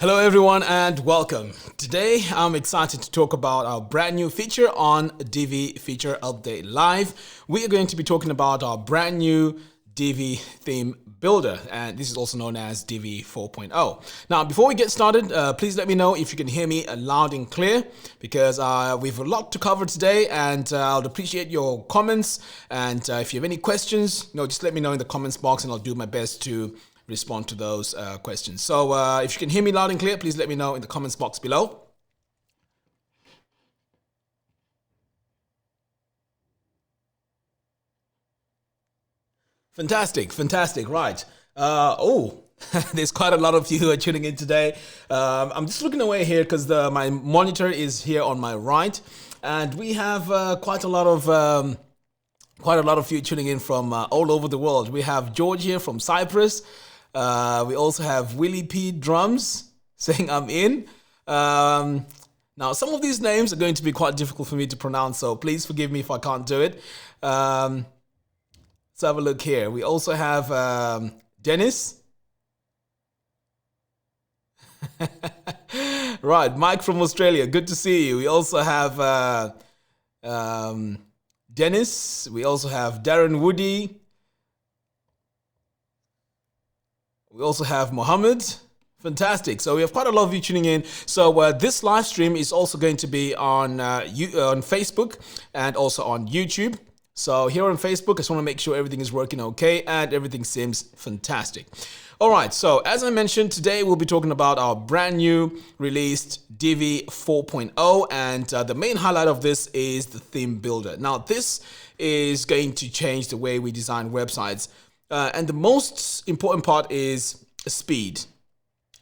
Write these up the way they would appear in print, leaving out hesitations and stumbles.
Hello everyone and welcome. Today I'm excited to talk about our brand new feature on Divi Feature Update Live. We are going to be talking about our brand new Divi Theme Builder, and this is also known as Divi 4.0. Now before we get started, please let me know if you can hear me loud and clear, because we have a lot to cover today, and I'll appreciate your comments. And if you have any questions, just let me know in the comments box and I'll do my best to respond to those questions. So if you can hear me loud and clear, please let me know in the comments box below. Fantastic, right. There's quite a lot of you who are tuning in today. I'm just looking away here because my monitor is here on my right, and we have quite a lot of you tuning in from all over the world. We have George here from Cyprus. We also have Willie P Drums saying I'm in. Now, some of these names are going to be quite difficult for me to pronounce, so please forgive me if I can't do it. Let's have a look here. We also have Dennis. Right, Mike from Australia. Good to see you. We also have Dennis. We also have Darren Woody. We also have Mohammed. Fantastic. So we have quite a lot of you tuning in. So this live stream is also going to be on Facebook and also on YouTube. So here on Facebook, I just want to make sure everything is working okay and everything seems fantastic. All right. So as I mentioned, today we'll be talking about our brand new released Divi 4.0. And the main highlight of this is the theme builder. Now, this is going to change the way we design websites. And the most important part is speed.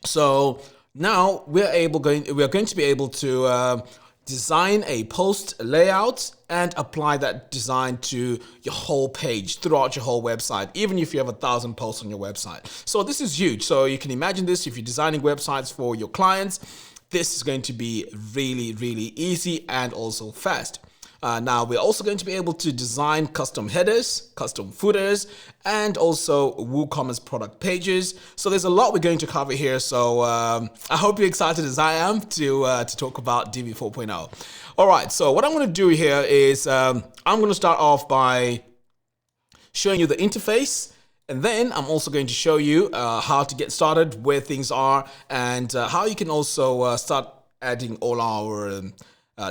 So now we are going to be able to design a post layout and apply that design to your whole page throughout your whole website, even if you have 1,000 posts on your website. So this is huge. So you can imagine this if you're designing websites for your clients. This is going to be really, really easy and also fast. Now we're also going to be able to design custom headers, custom footers, and also WooCommerce product pages. So there's a lot we're going to cover here. So I hope you're excited as I am to talk about Divi 4.0. All right. So what I'm going to do here is I'm going to start off by showing you the interface. And then I'm also going to show you how to get started, where things are, and how you can also start adding all our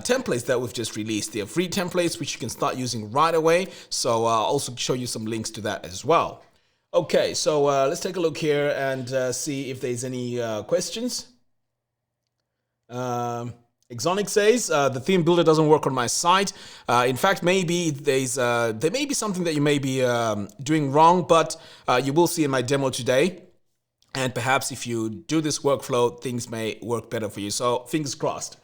templates that we've just released. They are free templates which you can start using right away. So I'll also show you some links to that as well. Okay, so let's take a look here and see if there's any questions. Exonic says the theme builder doesn't work on my site. In fact, maybe there may be something that you may be doing wrong, but you will see in my demo today. And perhaps if you do this workflow, things may work better for you. So fingers crossed.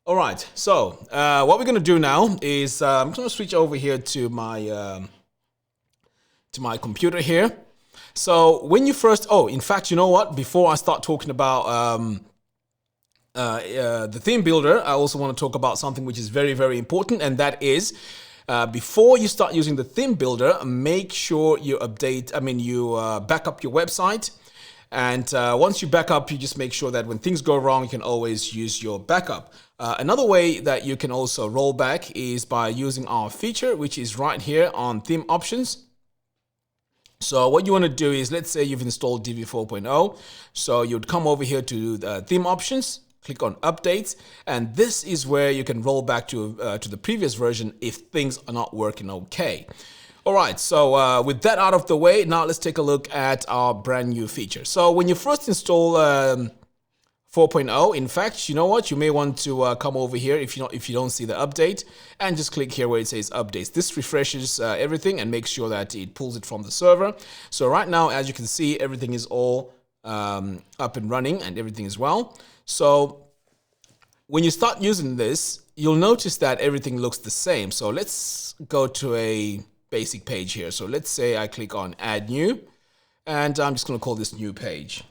All right, so what we're going to do now is I'm going to switch over here to my computer here. So when you first, in fact, you know what? Before I start talking about the theme builder, I also want to talk about something which is very, very important, and that is before you start using the theme builder, make sure you back up your website. And once you back up, you just make sure that when things go wrong, you can always use your backup. Another way that you can also roll back is by using our feature, which is right here on theme options. So what you want to do is, let's say you've installed Divi 4.0. So you'd come over here to the theme options, click on updates, and this is where you can roll back to the previous version if things are not working okay. All right, so with that out of the way, now let's take a look at our brand new feature. So when you first install 4.0, in fact, you know what? You may want to come over here if you don't see the update, and just click here where it says updates. This refreshes everything and makes sure that it pulls it from the server. So right now, as you can see, everything is all up and running and everything is well. So when you start using this, you'll notice that everything looks the same. So let's go to a basic page here. So let's say I click on add new, and I'm just going to call this new page.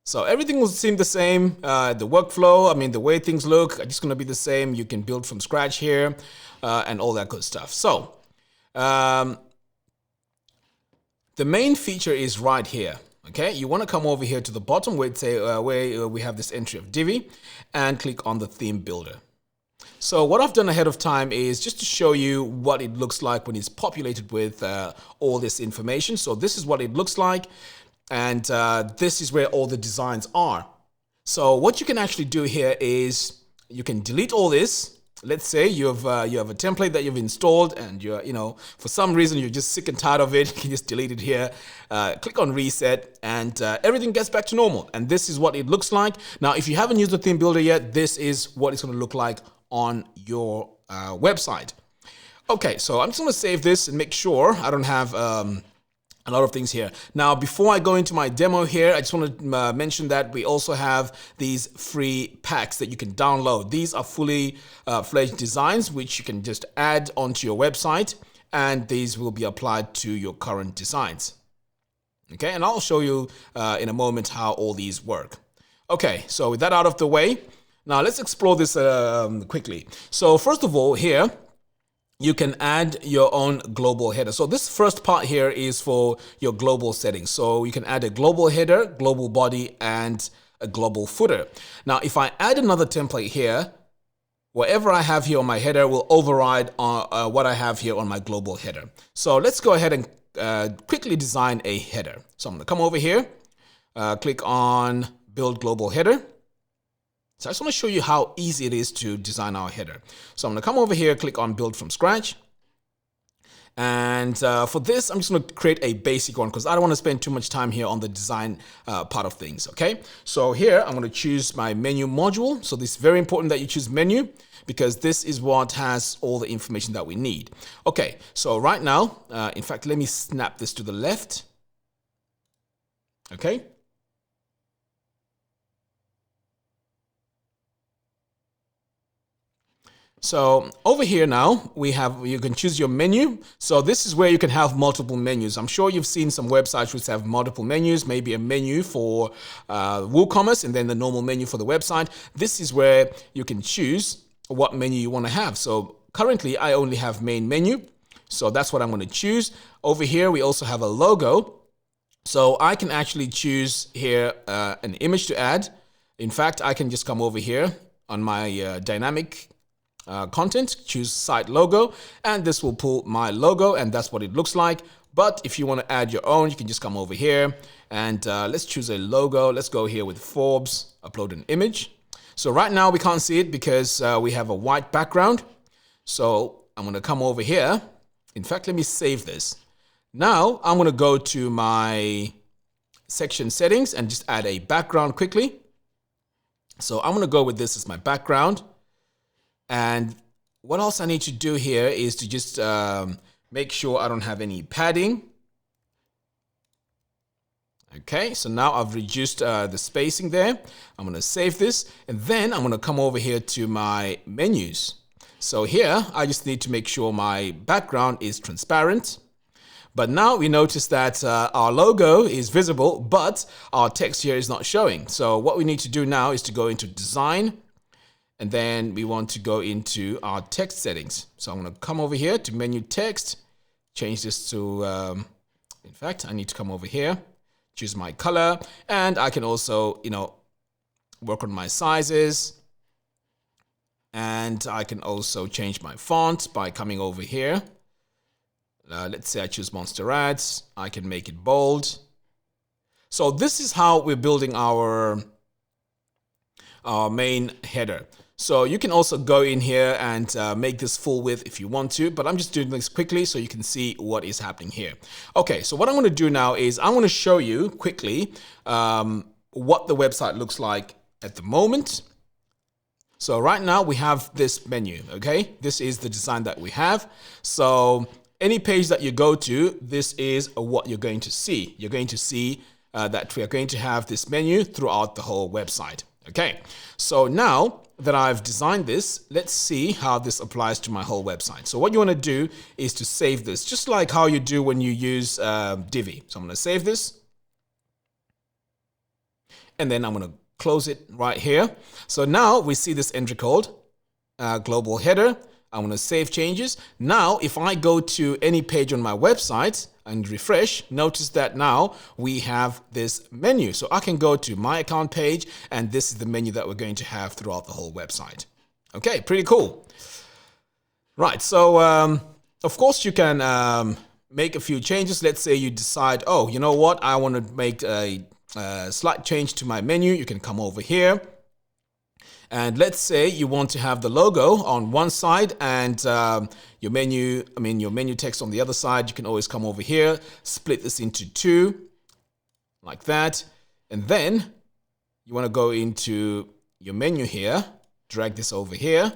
So everything will seem the same. The workflow, I mean, the way things look, are just going to be the same. You can build from scratch here and all that good stuff. So the main feature is right here. Okay, you want to come over here to the bottom where, where we have this entry of Divi and click on the theme builder. So what I've done ahead of time is just to show you what it looks like when it's populated with all this information. So this is what it looks like. And this is where all the designs are. So what you can actually do here is you can delete all this. Let's say you have a template that you've installed and you're, for some reason you're just sick and tired of it. You can just delete it here, click on reset, and everything gets back to normal. And this is what it looks like. Now, if you haven't used the theme builder yet, this is what it's going to look like on your website. Okay, so I'm just going to save this and make sure I don't have a lot of things here. Now, before I go into my demo here, I just want to mention that we also have these free packs that you can download. These are fully fledged designs, which you can just add onto your website, and these will be applied to your current designs. Okay, and I'll show you in a moment how all these work. Okay, so with that out of the way, now let's explore this quickly. So first of all, here, you can add your own global header. So this first part here is for your global settings. So you can add a global header, global body, and a global footer. Now, if I add another template here, whatever I have here on my header will override what I have here on my global header. So let's go ahead and quickly design a header. So I'm going to come over here, click on Build Global Header. So I just want to show you how easy it is to design our header. So I'm going to come over here, click on Build from Scratch. And for this, I'm just going to create a basic one because I don't want to spend too much time here on the design part of things. Okay, so here I'm going to choose my menu module. So this is very important that you choose menu because this is what has all the information that we need. Okay, so right now, in fact, let me snap this to the left. Okay. So over here now, you can choose your menu. So this is where you can have multiple menus. I'm sure you've seen some websites which have multiple menus, maybe a menu for WooCommerce and then the normal menu for the website. This is where you can choose what menu you want to have. So currently I only have main menu. So that's what I'm going to choose. Over here, we also have a logo. So I can actually choose here an image to add. In fact, I can just come over here on my dynamic content, choose site logo, and this will pull my logo, and that's what it looks like. But if you want to add your own, you can just come over here and let's choose a logo. Let's go here with Forbes, upload an image. So right now we can't see it because we have a white background. So I'm going to come over here. In fact, let me save this. Now I'm going to go to my section settings and just add a background quickly. So I'm going to go with this as my background. And what else I need to do here is to just make sure I don't have any padding. Okay, so now I've reduced the spacing there. I'm going to save this, and then I'm going to come over here to my menus. So here, I just need to make sure my background is transparent. But now we notice that our logo is visible, but our text here is not showing. So what we need to do now is to go into Design, and then we want to go into our text settings. So I'm going to come over here to Menu Text, change this to, in fact, I need to come over here, choose my color, and I can also, work on my sizes. And I can also change my font by coming over here. Let's say I choose Monster Ads. I can make it bold. So this is how we're building our main header. So you can also go in here and make this full width if you want to, but I'm just doing this quickly so you can see what is happening here. Okay, so what I'm going to do now is I'm going to show you quickly what the website looks like at the moment. So right now we have this menu, okay? This is the design that we have. So any page that you go to, this is what you're going to see. You're going to see that we are going to have this menu throughout the whole website. Okay, so now that I've designed this, let's see how this applies to my whole website. So what you want to do is to save this, just like how you do when you use Divi. So I'm going to save this. and then I'm going to close it right here. So now we see this entry code, global header. I'm going to save changes. Now, if I go to any page on my website and refresh, notice that now we have this menu. So I can go to my account page, and this is the menu that we're going to have throughout the whole website. Okay, pretty cool. Right, so of course you can make a few changes. Let's say you decide, oh, you know what, I want to make a slight change to my menu. You can come over here. And let's say you want to have the logo on one side and your menu text on the other side. You can always come over here, split this into two, like that. And then you want to go into your menu here, drag this over here.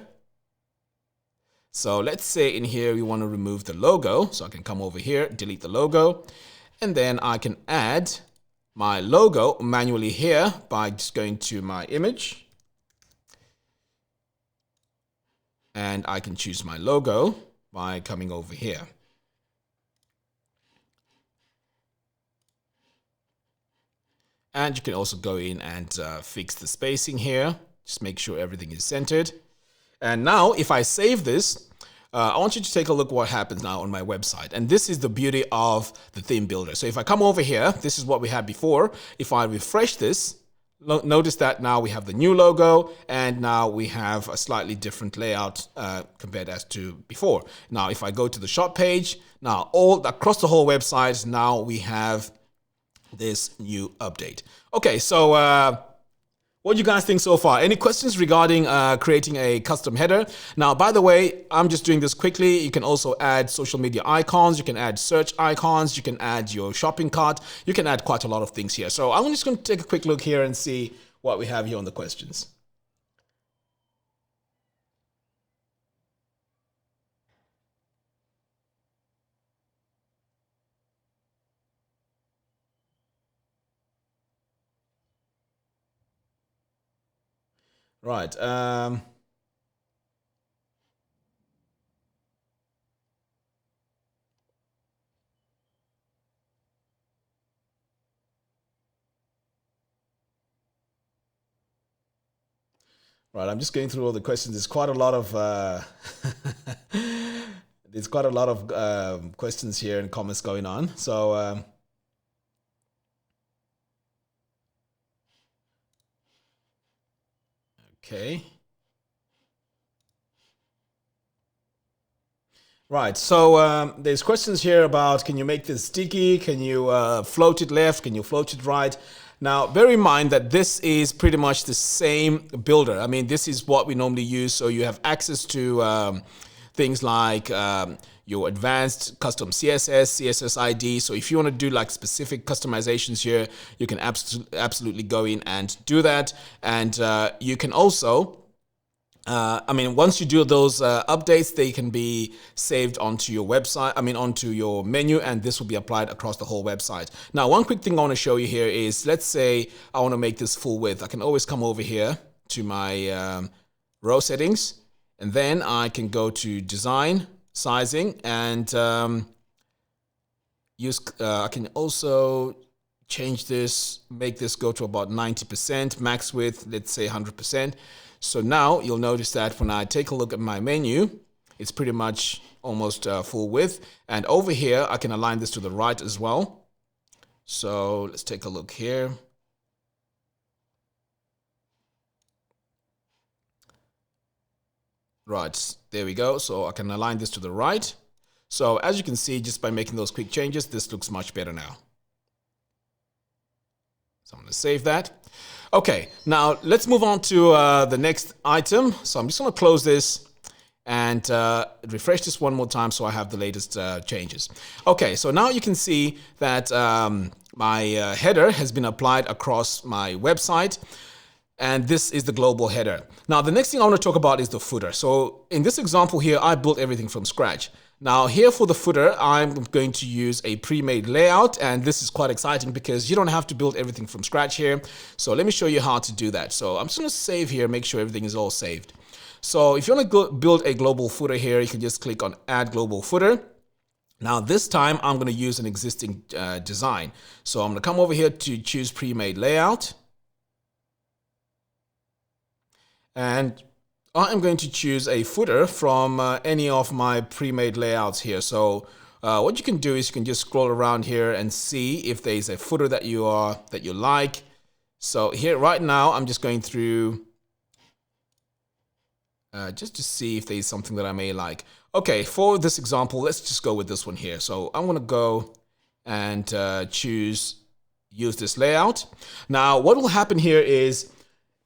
So let's say in here we want to remove the logo. So I can come over here, delete the logo, and then I can add my logo manually here by just going to my image. And I can choose my logo by coming over here. And you can also go in and fix the spacing here. Just make sure everything is centered. And now if I save this, I want you to take a look what happens now on my website. And this is the beauty of the theme builder. So if I come over here, this is what we had before. If I refresh this, notice that now we have the new logo, and now we have a slightly different layout compared as to before. Now, if I go to the shop page, now all across the whole website, now we have this new update. Okay, so what do you guys think so far? Any questions regarding creating a custom header? Now, by the way, I'm just doing this quickly. You can also add social media icons. You can add search icons. You can add your shopping cart. You can add quite a lot of things here. So I'm just going to take a quick look here and see what we have here on the questions. Right. Right. I'm just going through all the questions. There's quite a lot of questions here and comments going on. So okay. Right, so there's questions here about, can you make this sticky? Can you float it left? Can you float it right? Now, bear in mind that this is pretty much the same builder. I mean, this is what we normally use. So you have access to things like your advanced custom CSS, CSS ID. So if you want to do like specific customizations here, you can absolutely go in and do that. And you can also once you do those updates, they can be saved onto your website, onto your menu, and this will be applied across the whole website. Now, one quick thing I want to show you here is, let's say I want to make this full width. I can always come over here to my row settings, and then I can go to design, sizing, and I can also change this, make this go to about 90%, max width, let's say 100%. So now you'll notice that when I take a look at my menu, it's pretty much almost full width. And over here, I can align this to the right as well. So let's take a look here. Right, there we go. So I can align this to the right. So as you can see, just by making those quick changes, this looks much better now. So I'm going to save that. Okay, now let's move on to the next item. So I'm just going to close this and refresh this one more time so I have the latest changes. Okay, so now you can see that my header has been applied across my website. And this is the global header. Now, the next thing I want to talk about is the footer. So in this example here, I built everything from scratch. Now here for the footer, I'm going to use a pre-made layout, and this is quite exciting because you don't have to build everything from scratch here. So let me show you how to do that. So I'm just going to save here, make sure everything is all saved. So if you want to build a global footer here, you can just click on Add Global Footer. Now this time I'm going to use an existing design. So I'm going to come over here to choose pre-made layout. And I am going to choose a footer from any of my pre-made layouts here. So what you can do is you can just scroll around here and see if there's a footer that you like. So here right now, I'm just going through just to see if there's something that I may like. Okay, for this example, let's just go with this one here. So I'm going to go and use this layout. Now, what will happen here is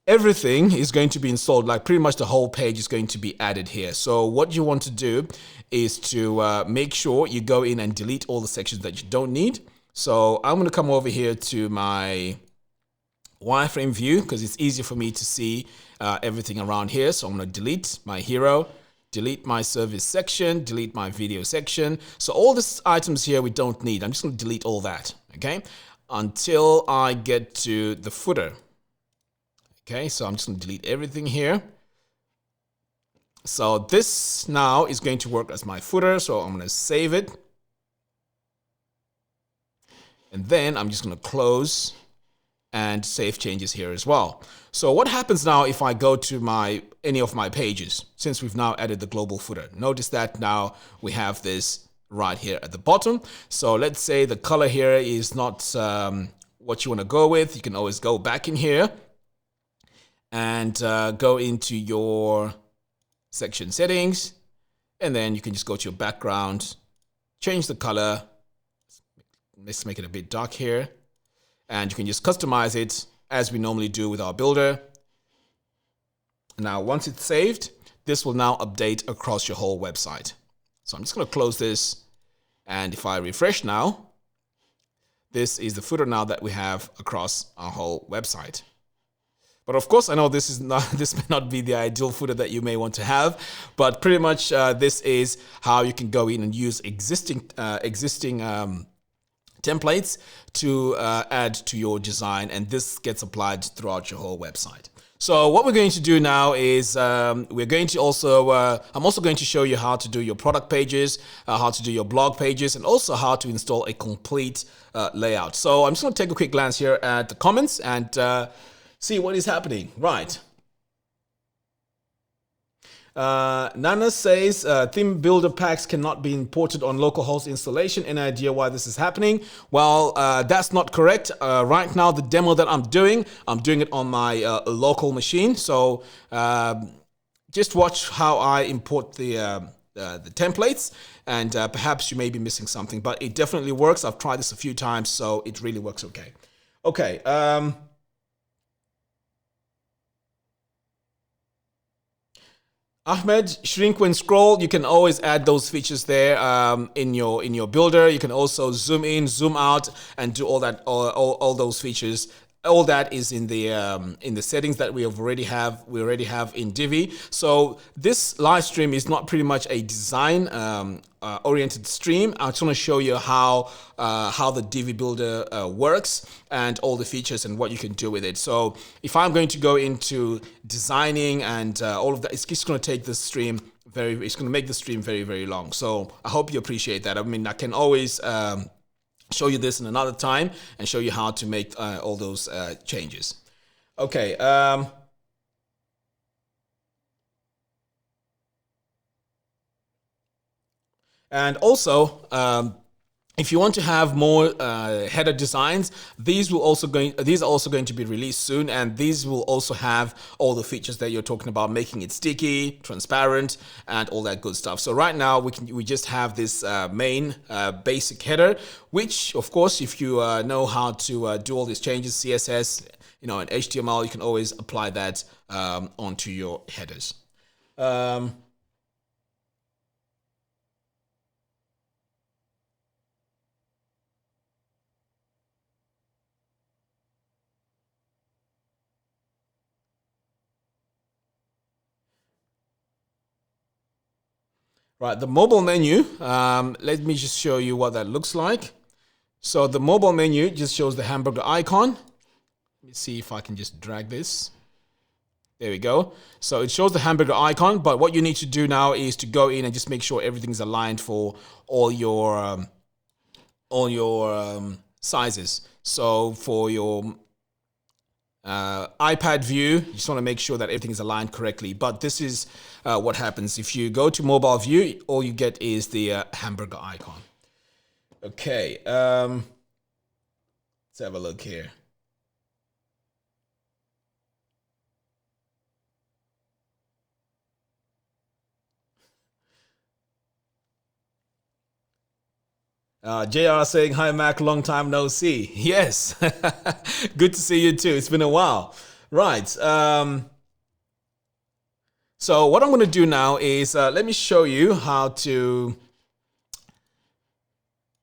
everything is going to be installed, like pretty much the whole page is going to be added here. So what you want to do is to make sure you go in and delete all the sections that you don't need. So I'm going to come over here to my wireframe view because it's easier for me to see everything around here. So I'm going to delete my hero, delete my service section, delete my video section. So all these items here we don't need. I'm just going to delete all that, okay, until I get to the footer. Okay, so I'm just going to delete everything here. So this now is going to work as my footer. So I'm going to save it. And then I'm just going to close and save changes here as well. So what happens now if I go to any of my pages, since we've now added the global footer? Notice that now we have this right here at the bottom. So let's say the color here is not what you want to go with. You can always go back in here and go into your section settings, and then you can just go to your background, change the color. Let's make it a bit dark here, and you can just customize it as we normally do with our builder. Now, once it's saved, this will now update across your whole website. So I'm just going to close this, and if I refresh now, this is the footer now that we have across our whole website. But of course, I know this may not be the ideal footer that you may want to have, but pretty much this is how you can go in and use existing templates to add to your design, and this gets applied throughout your whole website. So what we're going to do now is we're going to also, I'm also going to show you how to do your product pages, how to do your blog pages, and also how to install a complete layout. So I'm just going to take a quick glance here at the comments and see what is happening. Right. Nana says theme builder packs cannot be imported on localhost installation. Any idea why this is happening? Well, that's not correct. Right now, the demo that I'm doing it on my local machine. So just watch how I import the templates, and perhaps you may be missing something, but it definitely works. I've tried this a few times, so it really works okay. Okay. Ahmed, shrink when scroll. You can always add those features there in your builder. You can also zoom in, zoom out, and do all that, all those features. All that is in the settings that we already have in Divi. So this live stream is not pretty much a design oriented stream. I just want to show you how the Divi Builder works and all the features and what you can do with it. So if I'm going to go into designing and all of that, it's just going to take the stream it's going to make the stream very, very long. So I hope you appreciate that. I mean, I can always show you this in another time and show you how to make all those changes. Okay. And also, if you want to have more header designs, these are also going to be released soon, and these will also have all the features that you're talking about, making it sticky, transparent, and all that good stuff. So right now we just have this main basic header, which of course, if you know how to do all these changes, CSS, and HTML, you can always apply that onto your headers. Right, the mobile menu, let me just show you what that looks like. So the mobile menu just shows the hamburger icon. Let me see if I can just drag this. There we go. So it shows the hamburger icon, but what you need to do now is to go in and just make sure everything's aligned for all your sizes. So for your iPad view. You just want to make sure that everything is aligned correctly. But this is what happens. If you go to mobile view, all you get is the hamburger icon. Okay, let's have a look here. JR saying, hi, Mac, long time no see. Yes, good to see you too. It's been a while. Right. So what I'm going to do now is let me show you how to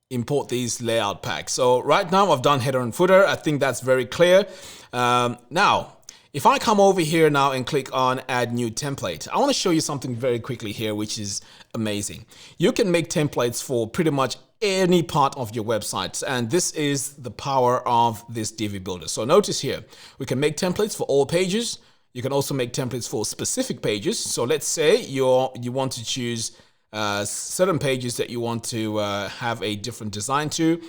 import these layout packs. So right now I've done header and footer. I think that's very clear. Now, if I come over here now and click on add new template, I want to show you something very quickly here, which is amazing. You can make templates for pretty much any part of your website. And this is the power of this Divi Builder. So notice here, we can make templates for all pages. You can also make templates for specific pages. So let's say you want to choose certain pages that you want to have a different design to.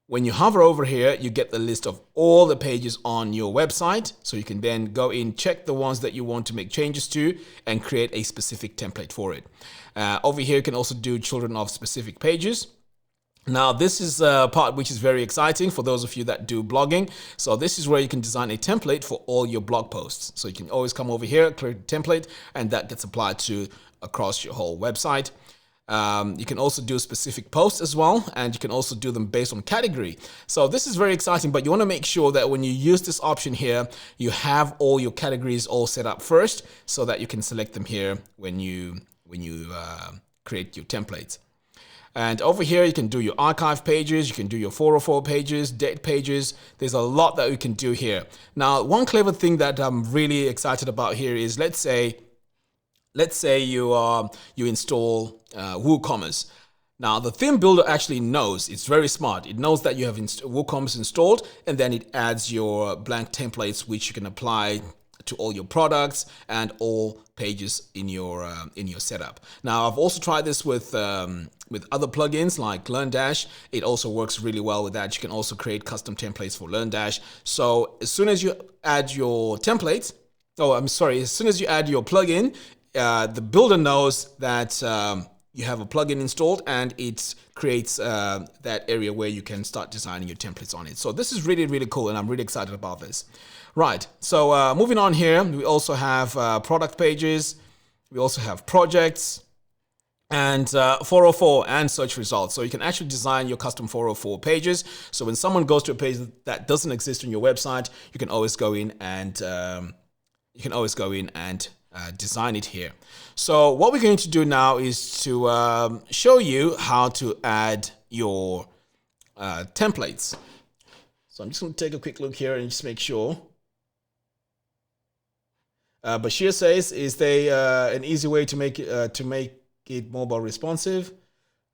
When you hover over here, you get the list of all the pages on your website. So you can then go in, check the ones that you want to make changes to, and create a specific template for it. Over here, you can also do children of specific pages. Now, this is a part which is very exciting for those of you that do blogging. So this is where you can design a template for all your blog posts. So you can always come over here, create a template, and that gets applied to across your whole website. You can also do specific posts as well, and you can also do them based on category. So this is very exciting, but you want to make sure that when you use this option here, you have all your categories all set up first so that you can select them here when you create your templates. And over here, you can do your archive pages, you can do your 404 pages, date pages. There's a lot that we can do here. Now, one clever thing that I'm really excited about here is, let's say you install WooCommerce. Now, the theme builder actually knows, it's very smart. It knows that you have WooCommerce installed, and then it adds your blank templates, which you can apply to all your products and all pages in your setup. Now, I've also tried this with other plugins like LearnDash. It also works really well with that. You can also create custom templates for LearnDash. So as soon as you add your templates, as soon as you add your plugin, the builder knows that you have a plugin installed, and it creates that area where you can start designing your templates on it. So this is really, really cool, and I'm really excited about this. Right, so moving on here, we also have product pages, we also have projects, and 404 and search results. So you can actually design your custom 404 pages. So when someone goes to a page that doesn't exist on your website, you can always go in and design it here. So what we're going to do now is to show you how to add your templates. So I'm just going to take a quick look here and just make sure. Bashir says, is there an easy way to make it mobile responsive?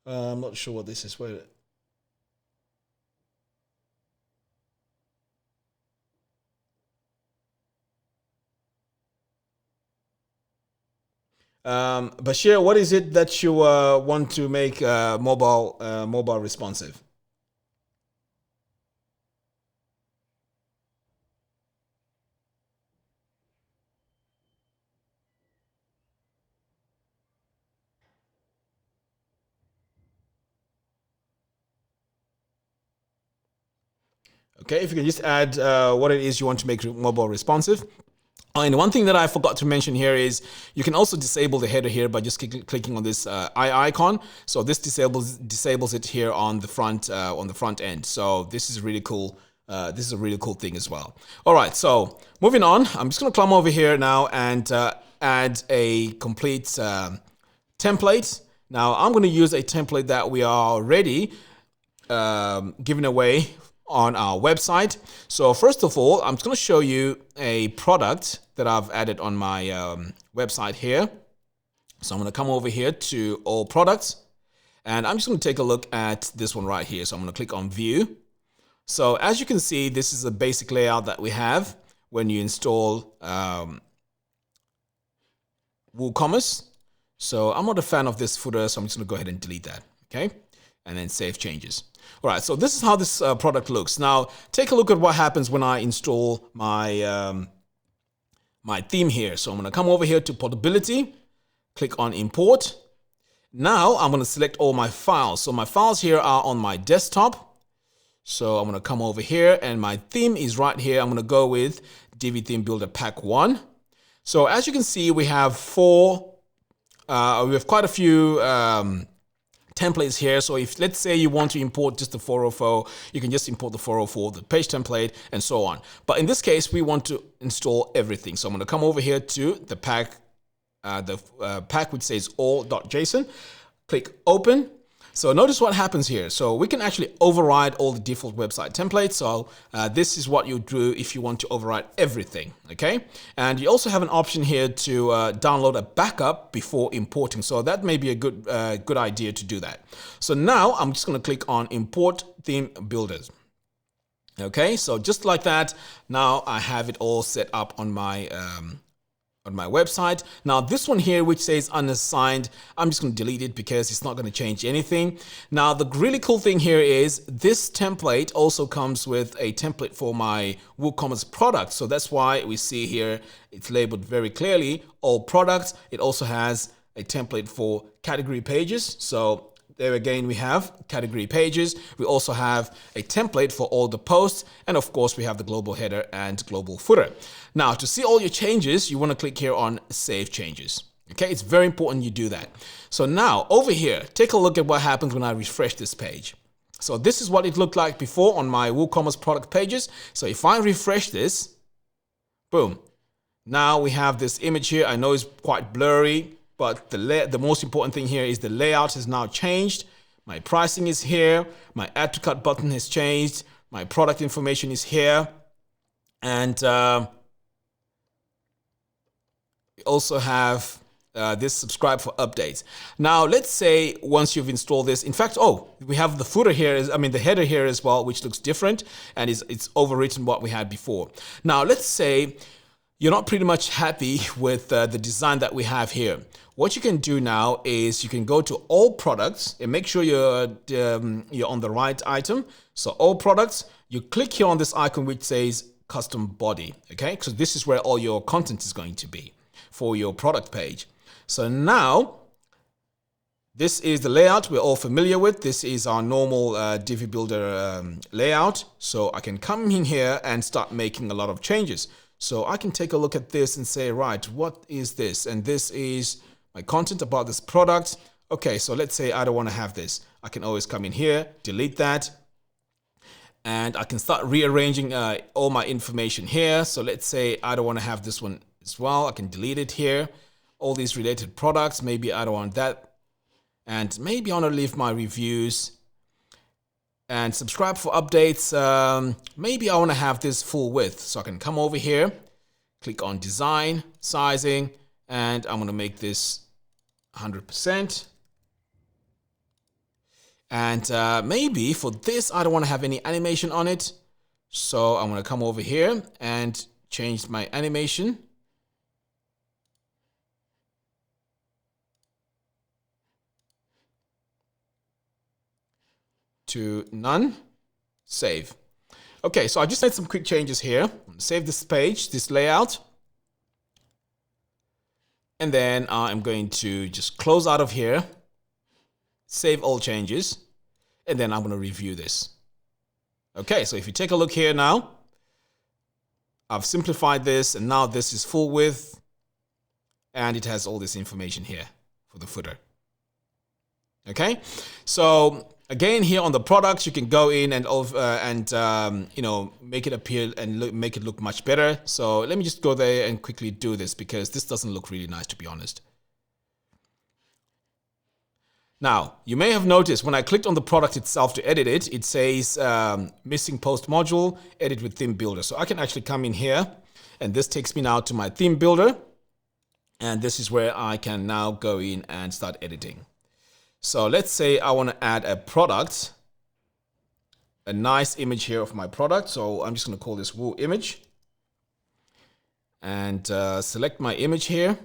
I'm not sure what this is. Wait. Bashir, what is it that you want to make mobile responsive? Okay, if you can just add what it is you want to make mobile responsive. And one thing that I forgot to mention here is you can also disable the header here by just clicking on this eye icon. So this disables it here on the front end. So this is really cool. This is a really cool thing as well. All right, so moving on, I'm just going to come over here now and add a complete template. Now I'm going to use a template that we are already giving away on our website. So first of all, I'm just going to show you a product that I've added on my website here. So I'm going to come over here to all products, and I'm just going to take a look at this one right here. So I'm going to click on view. So as you can see, this is a basic layout that we have when you install WooCommerce. So I'm not a fan of this footer, so I'm just going to go ahead and delete that. Okay. And then save changes. All right, so this is how this product looks. Now, take a look at what happens when I install my, my theme here. So I'm going to come over here to portability, click on import. Now I'm going to select all my files. So my files here are on my desktop. So I'm going to come over here and my theme is right here. I'm going to go with Divi Theme Builder Pack 1. So as you can see, we have we have quite a few templates here. So if, let's say, you want to import just the 404, you can just import the 404, the page template, and so on. But in this case, we want to install everything. So I'm going to come over here to the pack, pack which says all.json, click open. So notice what happens here. So we can actually override all the default website templates. So this is what you do if you want to override everything, okay? And you also have an option here to download a backup before importing. So that may be a good idea to do that. So now I'm just going to click on import theme builders. Okay, so just like that, now I have it all set up on my website. Now this one here, which says unassigned, I'm just going to delete it because it's not going to change anything. Now the really cool thing here is this template also comes with a template for my WooCommerce product. So that's why we see here it's labeled very clearly all products. It also has a template for category pages. So there again, we have category pages. We also have a template for all the posts. And of course, we have the global header and global footer. Now, to see all your changes, you want to click here on Save Changes. Okay, it's very important you do that. So now, over here, take a look at what happens when I refresh this page. So this is what it looked like before on my WooCommerce product pages. So if I refresh this, boom. Now we have this image here. I know it's quite blurry, but the most important thing here is the layout has now changed. My pricing is here. My add to cart button has changed. My product information is here. And we also have this subscribe for updates. Now, let's say once you've installed this, in fact, we have the footer here, the header here as well, which looks different and it's overwritten what we had before. Now, let's say you're not pretty much happy with the design that we have here. What you can do now is you can go to all products and make sure you're on the right item. So all products, you click here on this icon which says custom body, okay? So this is where all your content is going to be for your product page. So now, this is the layout we're all familiar with. This is our normal Divi Builder layout. So I can come in here and start making a lot of changes. So I can take a look at this and say, right, what is this? And this is my content about this product. Okay, so let's say I don't want to have this. I can always come in here, delete that. And I can start rearranging all my information here. So let's say I don't want to have this one as well. I can delete it here. All these related products, maybe I don't want that. And maybe I want to leave my reviews and subscribe for updates. Maybe I want to have this full width. So I can come over here, click on design, sizing, and I'm going to make this 100%. And maybe for this, I don't want to have any animation on it. So I'm going to come over here and change my animation to none. Save. Okay, so I just made some quick changes here. Save this page, this layout. And then I'm going to just close out of here, save all changes, and then I'm going to review this. Okay, so if you take a look here now, I've simplified this, and now this is full width, and it has all this information here for the footer. Okay, so again, here on the products, you can go in and make it appear and make it look much better. So let me just go there and quickly do this because this doesn't look really nice, to be honest. Now, you may have noticed when I clicked on the product itself to edit it, it says missing post module, edit with theme builder. So I can actually come in here and this takes me now to my theme builder. And this is where I can now go in and start editing. So let's say I want to add a product, a nice image here of my product. So I'm just going to call this Woo image and select my image here.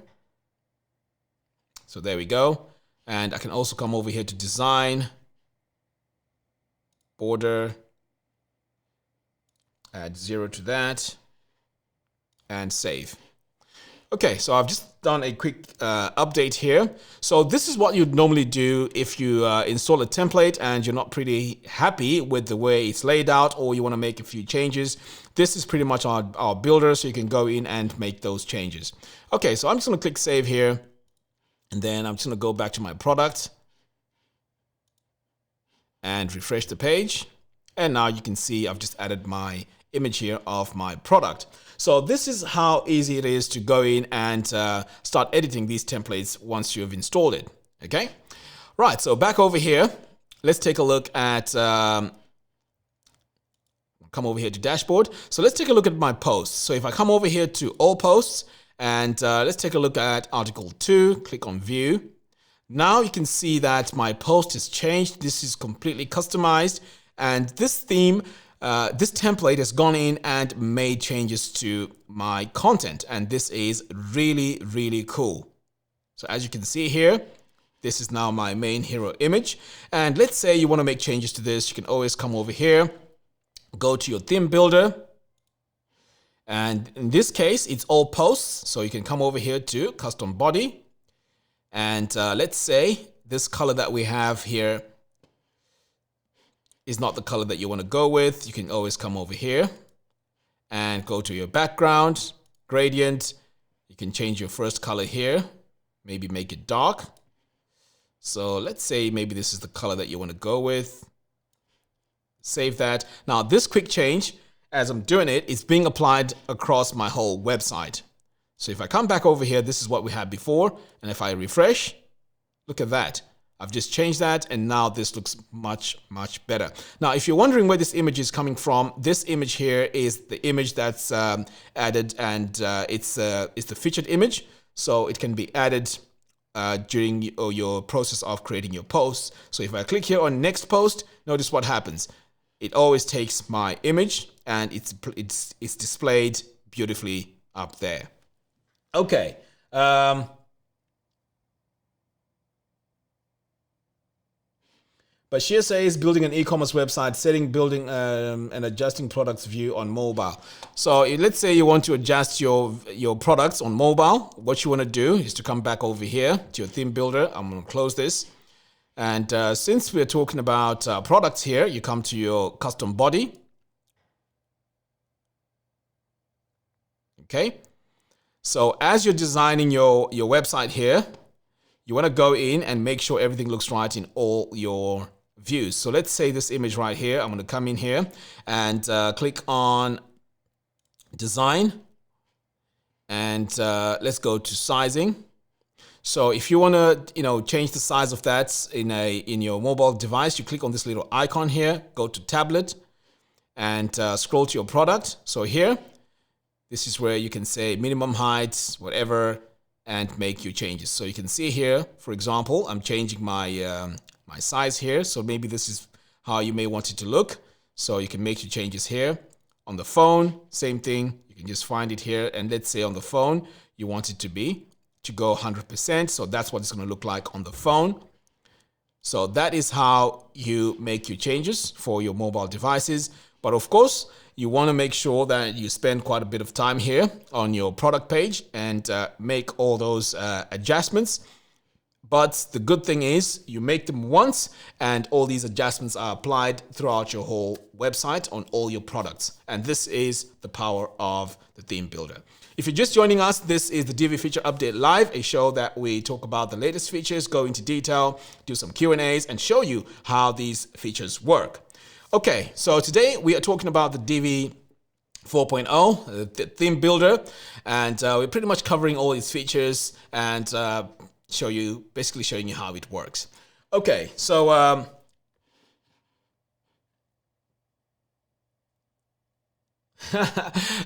So there we go. And I can also come over here to design border, add 0 to that, and save. Okay, so I've just done a quick update here. So this is what you'd normally do if you install a template and you're not pretty happy with the way it's laid out, or you want to make a few changes. This is pretty much our builder, so you can go in and make those changes. Okay, so I'm just going to click save here, and then I'm just going to go back to my product and refresh the page. And now you can see I've just added my image here of my product. So this is how easy it is to go in and start editing these templates once you've installed it. Okay, right, so back over here, let's take a look at come over here to dashboard. So let's take a look at my posts. So if I come over here to all posts, and let's take a look at article 2, click on view. Now you can see that my post has changed. This is completely customized, and this theme, this template has gone in and made changes to my content, and this is really, really cool. So as you can see here, this is now my main hero image. And let's say you want to make changes to this, you can always come over here, go to your theme builder. And in this case, it's all posts. So you can come over here to custom body. And let's say this color that we have here is not the color that you want to go with. You can always come over here and go to your background, gradient. You can change your first color here, maybe make it dark. So let's say maybe this is the color that you want to go with. Save that. Now this quick change, as I'm doing it, is being applied across my whole website. So if I come back over here, this is what we had before. And if I refresh, look at that. I've just changed that, and now this looks much, much better. Now, if you're wondering where this image is coming from, this image here is the image that's added, and it's the featured image. So it can be added during your process of creating your posts. So if I click here on next post, notice what happens. It always takes my image, and it's displayed beautifully up there. Okay. Bashir says building an e-commerce website, setting, building, and adjusting products view on mobile. So let's say you want to adjust your products on mobile. What you want to do is to come back over here to your theme builder. I'm going to close this. And since we're talking about products here, you come to your custom body. Okay. So as you're designing your website here, you want to go in and make sure everything looks right in all your views. So let's say this image right here, I'm going to come in here and click on design, and let's go to sizing. So if you want to, change the size of that in your mobile device, you click on this little icon here, go to tablet, and scroll to your product. So here, this is where you can say minimum height, whatever, and make your changes. So you can see here, for example, I'm changing my my size here. So maybe this is how you may want it to look. So you can make your changes here. On the phone, same thing. You can just find it here. And let's say on the phone, you want it to go 100%. So that's what it's going to look like on the phone. So that is how you make your changes for your mobile devices. But of course, you want to make sure that you spend quite a bit of time here on your product page and make all those adjustments. But the good thing is you make them once, and all these adjustments are applied throughout your whole website on all your products. And this is the power of the theme builder. If you're just joining us, this is the Divi Feature Update Live, a show that we talk about the latest features, go into detail, do some Q&As, and show you how these features work. Okay, so today we are talking about the Divi 4.0, the theme builder, and we're pretty much covering all its features and basically showing you how it works. Okay, so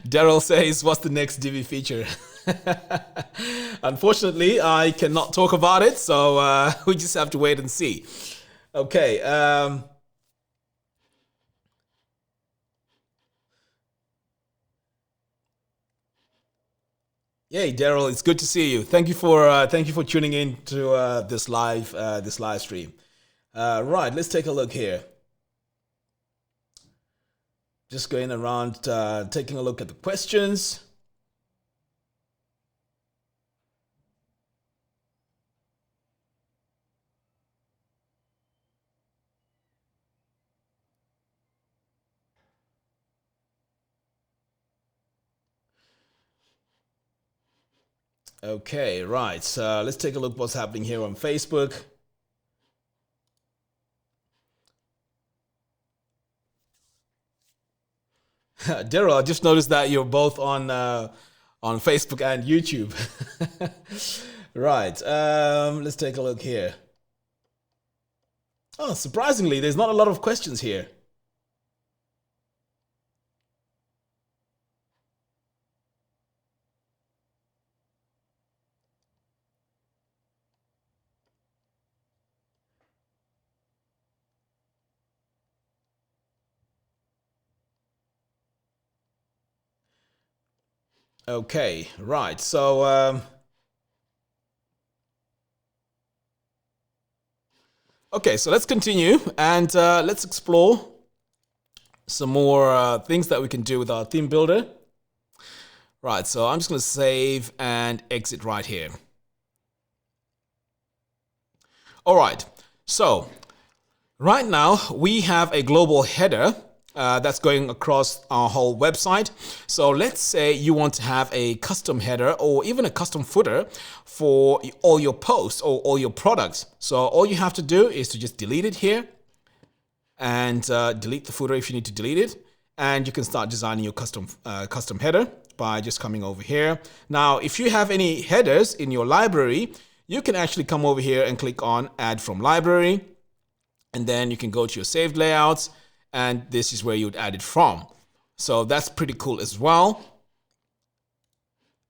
Daryl says, what's the next Divi feature? Unfortunately, I cannot talk about it, so we just have to wait and see. Okay. Yay, Daryl, it's good to see you. Thank you for tuning in to this live stream. Right, let's take a look here. Just going around, taking a look at the questions. Okay, right. So let's take a look what's happening here on Facebook. Daryl, I just noticed that you're both on Facebook and YouTube. Right. Let's take a look here. Oh, surprisingly, there's not a lot of questions here. Okay, right. So, okay, so let's continue and let's explore some more things that we can do with our theme builder. Right, so I'm just going to save and exit right here. All right, so right now we have a global header that's going across our whole website. So let's say you want to have a custom header or even a custom footer for all your posts or all your products. So all you have to do is to just delete it here and delete the footer if you need to delete it. And you can start designing your custom header by just coming over here. Now, if you have any headers in your library, you can actually come over here and click on Add from Library. And then you can go to your saved layouts. And this is where you would add it from. So that's pretty cool as well.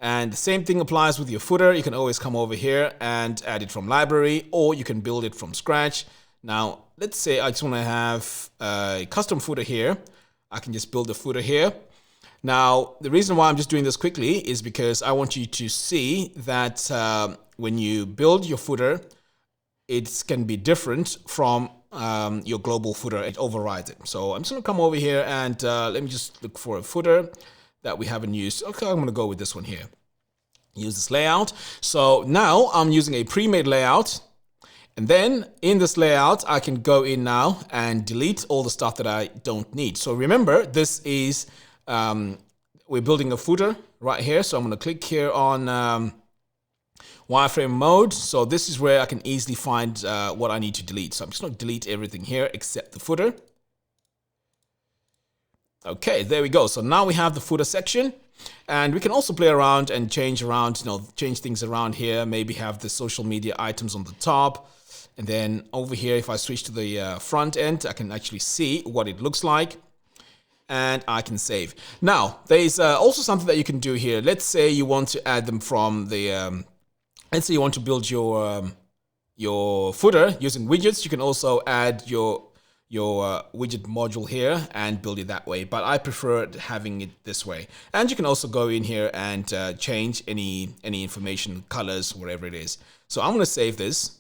And the same thing applies with your footer. You can always come over here and add it from library, or you can build it from scratch. Now, let's say I just want to have a custom footer here. I can just build a footer here. Now, the reason why I'm just doing this quickly is because I want you to see that when you build your footer, it can be different from your global footer. It overrides it. So I'm just going to come over here and let me just look for a footer that we haven't used. Okay, I'm going to go with this one here. Use this layout. So now I'm using a pre-made layout. And then in this layout, I can go in now and delete all the stuff that I don't need. So remember, this is, we're building a footer right here. So I'm going to click here on wireframe mode. So this is where I can easily find what I need to delete. So I'm just going to delete everything here except the footer. Okay, there we go. So now we have the footer section, and we can also play around and change around, change things around here. Maybe have the social media items on the top. And then over here, if I switch to the front end, I can actually see what it looks like. And I can save. Now, there's also something that you can do here. Let's say you want to add them from the, let's say you want to build your footer using widgets. You can also add your widget module here and build it that way. But I prefer having it this way. And you can also go in here and change any information, colors, whatever it is. So I'm going to save this.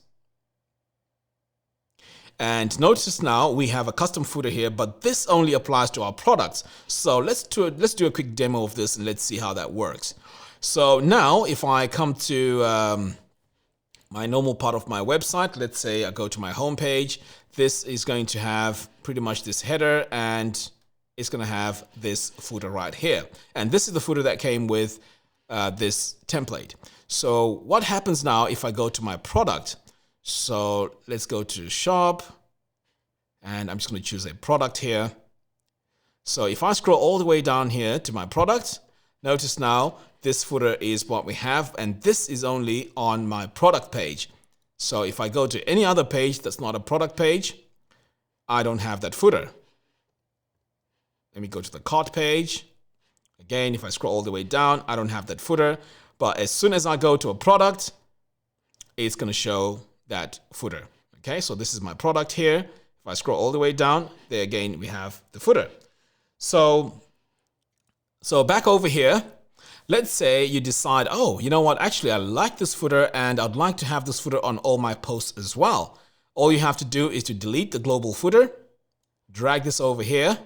And notice now we have a custom footer here, but this only applies to our products. So let's do a quick demo of this and let's see how that works. So now if I come to my normal part of my website, let's say I go to my home page, this is going to have pretty much this header and it's going to have this footer right here. And this is the footer that came with this template. So what happens now if I go to my product? So let's go to shop and I'm just going to choose a product here. So if I scroll all the way down here to my product, notice now this footer is what we have, and this is only on my product page. So if I go to any other page that's not a product page, I don't have that footer. Let me go to the cart page. Again, if I scroll all the way down, I don't have that footer. But as soon as I go to a product, it's going to show that footer. Okay, so this is my product here. If I scroll all the way down, there again, we have the footer. So back over here, let's say you decide, oh, you know what, actually I like this footer and I'd like to have this footer on all my posts as well. All you have to do is to delete the global footer, drag this over here,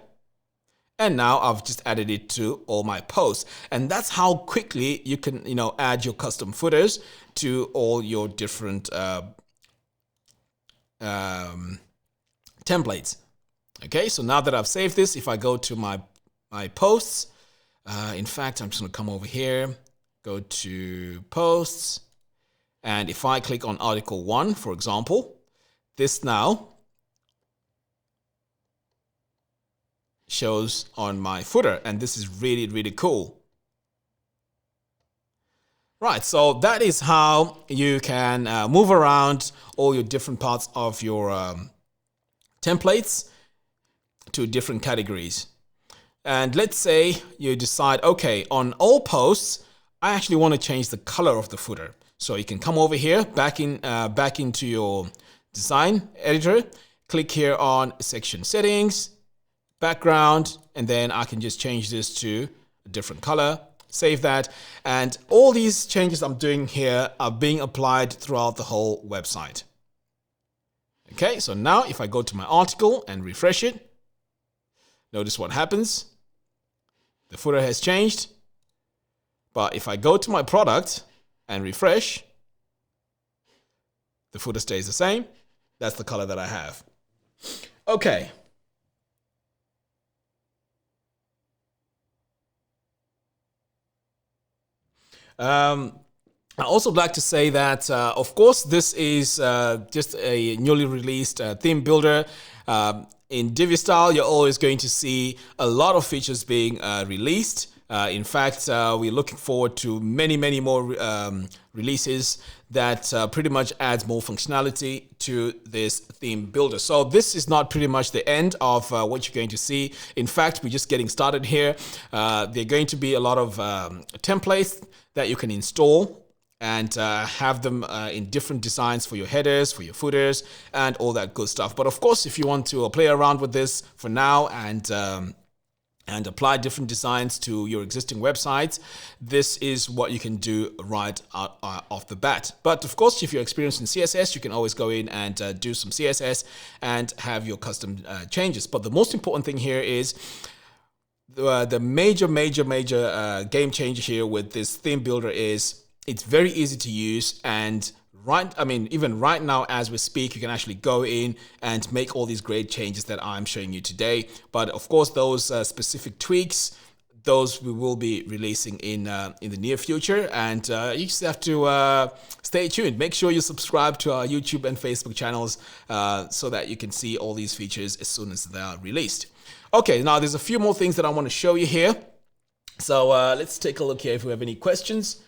And now I've just added it to all my posts. And that's how quickly you can, add your custom footers to all your different templates. Okay, so now that I've saved this, if I go to my posts, in fact, I'm just going to come over here, go to posts, and if I click on article 1, for example, this now shows on my footer, and this is really, really cool. Right, so that is how you can move around all your different parts of your templates to different categories. And let's say you decide, okay, on all posts, I actually want to change the color of the footer. So you can come over here, back into your design editor, click here on section settings, background, and then I can just change this to a different color, save that. And all these changes I'm doing here are being applied throughout the whole website. Okay, so now if I go to my article and refresh it, notice what happens. The footer has changed. But if I go to my product and refresh, the footer stays the same. That's the color that I have. Okay. I also like to say that, of course, this is just a newly released theme builder. In Divi style, you're always going to see a lot of features being released. In fact, we're looking forward to many, many more releases that pretty much adds more functionality to this theme builder. So this is not pretty much the end of what you're going to see. In fact, we're just getting started here. There are going to be a lot of templates that you can install and have them in different designs for your headers, for your footers, and all that good stuff. But of course, if you want to play around with this for now and apply different designs to your existing websites, this is what you can do right off the bat. But of course, if you're experienced in CSS, you can always go in and do some CSS and have your custom changes. But the most important thing here is the major game changer here with this theme builder is it's very easy to use, and even right now as we speak, you can actually go in and make all these great changes that I'm showing you today. But of course, those specific tweaks, those we will be releasing in the near future, and you just have to stay tuned. Make sure you subscribe to our YouTube and Facebook channels so that you can see all these features as soon as they are released. Okay, now there's a few more things that I want to show you here. So let's take a look here if we have any questions.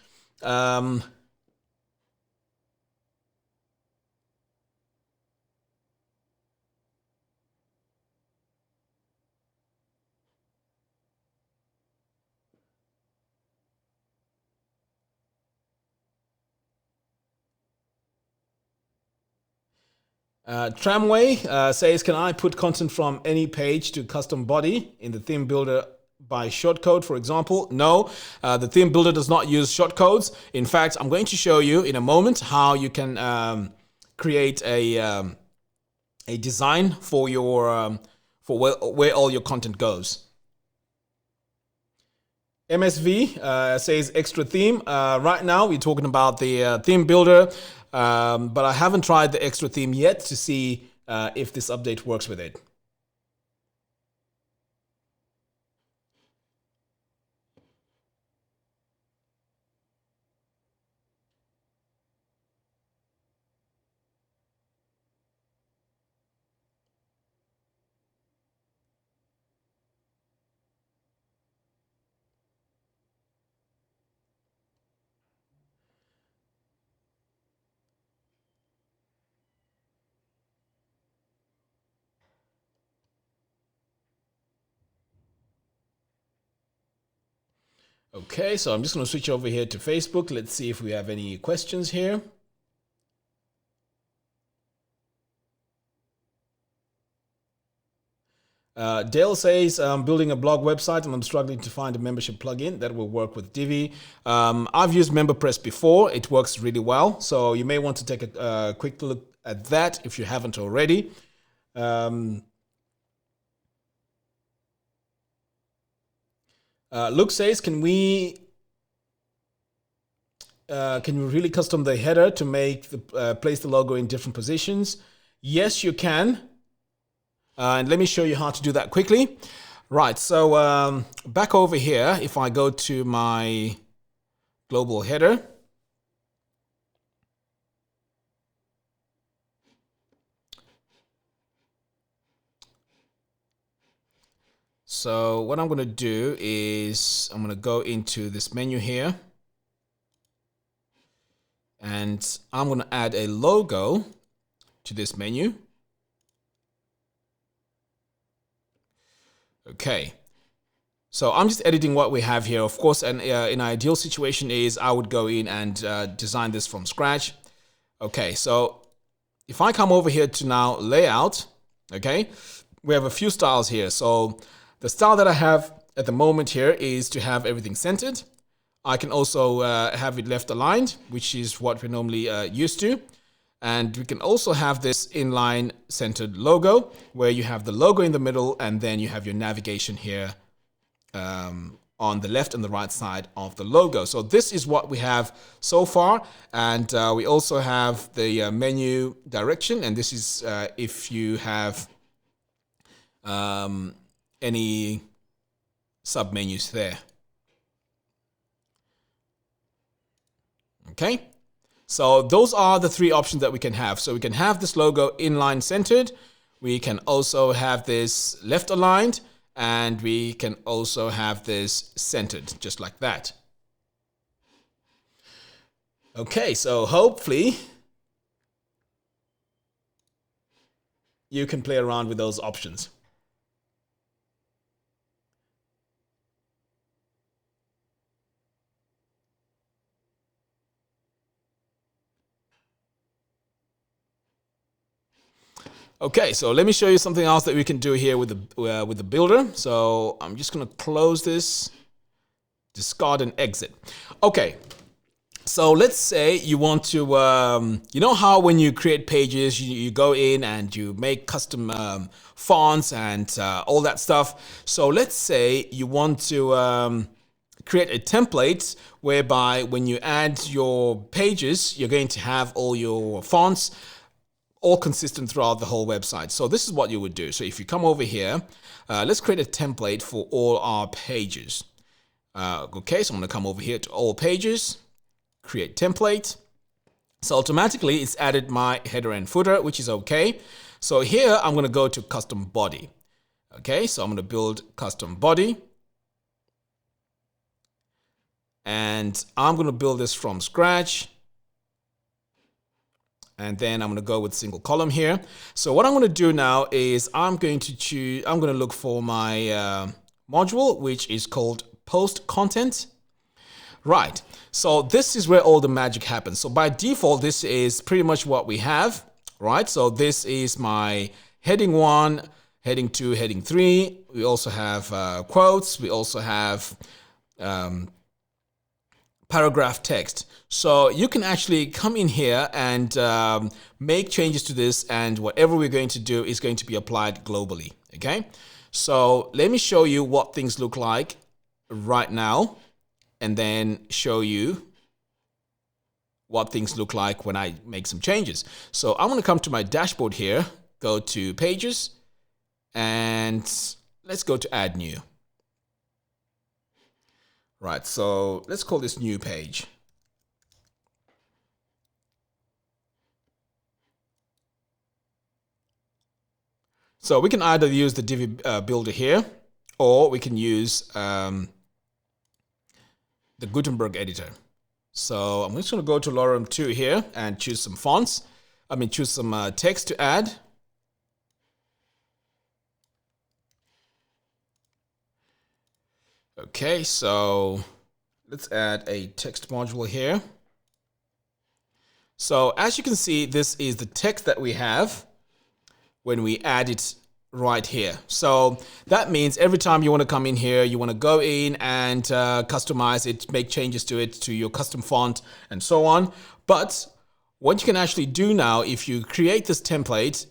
Tramway says, can I put content from any page to custom body in the theme builder by shortcode, for example? No, the theme builder does not use shortcodes. In fact, I'm going to show you in a moment how you can create a design for your where all your content goes. MSV says extra theme. Right now, we're talking about the theme builder. But I haven't tried the extra theme yet to see if this update works with it. Okay, so I'm just going to switch over here to Facebook. Let's see if we have any questions here. Dale says, I'm building a blog website and I'm struggling to find a membership plugin that will work with Divi. I've used MemberPress before. It works really well. So you may want to take a quick look at that if you haven't already. Luke says, can we really custom the header to make the place the logo in different positions? Yes, you can. And let me show you how to do that quickly. Right, so back over here, if I go to my global header, so what I'm going to do is I'm going to go into this menu here, and I'm going to add a logo to this menu. Okay, so I'm just editing what we have here. Of course, an ideal situation is I would go in and design this from scratch. Okay, so if I come over here to now layout, okay, we have a few styles here. So the style that I have at the moment here is to have everything centered. I can also have it left aligned, which is what we're normally used to. And we can also have this inline centered logo where you have the logo in the middle and then you have your navigation here on the left and the right side of the logo. So this is what we have so far. And we also have the menu direction. And this is if you have any submenus there. Okay. So those are the three options that we can have. So we can have this logo inline centered. We can also have this left aligned, and we can also have this centered, just like that. Okay, so hopefully you can play around with those options. Okay, so let me show you something else that we can do here with the builder. So I'm just going to close this, discard and exit. Okay, so let's say you want to, you know how when you create pages, you go in and you make custom fonts and all that stuff. So let's say you want to create a template whereby when you add your pages, you're going to have all your fonts all consistent throughout the whole website. So this is what you would do. So if you come over here, let's create a template for all our pages. Okay, so I'm going to come over here to all pages, create template. So automatically it's added my header and footer, which is okay. So here I'm going to go to custom body. Okay, so I'm going to build custom body. And I'm going to build this from scratch. And then I'm going to go with single column here. So what I'm going to do now is I'm going to look for my module, which is called post content. Right. So this is where all the magic happens. So by default, this is pretty much what we have, right? So this is my heading 1, heading 2, heading 3. We also have quotes. We also have paragraph text. So you can actually come in here and make changes to this, and whatever we're going to do is going to be applied globally. Okay, so let me show you what things look like right now, and then show you what things look like when I make some changes. So I'm going to come to my dashboard here, go to pages, and let's go to add new. Right, so let's call this new page. So we can either use the Divi Builder here, or we can use the Guttenberg Editor. So I'm just going to go to Lorem 2 here and choose some fonts. Choose some text to add. Okay, so let's add a text module here. So as you can see, this is the text that we have when we add it right here. So that means every time you want to come in here, you want to go in and customize it, make changes to it, to your custom font and so on. But what you can actually do now, if you create this template,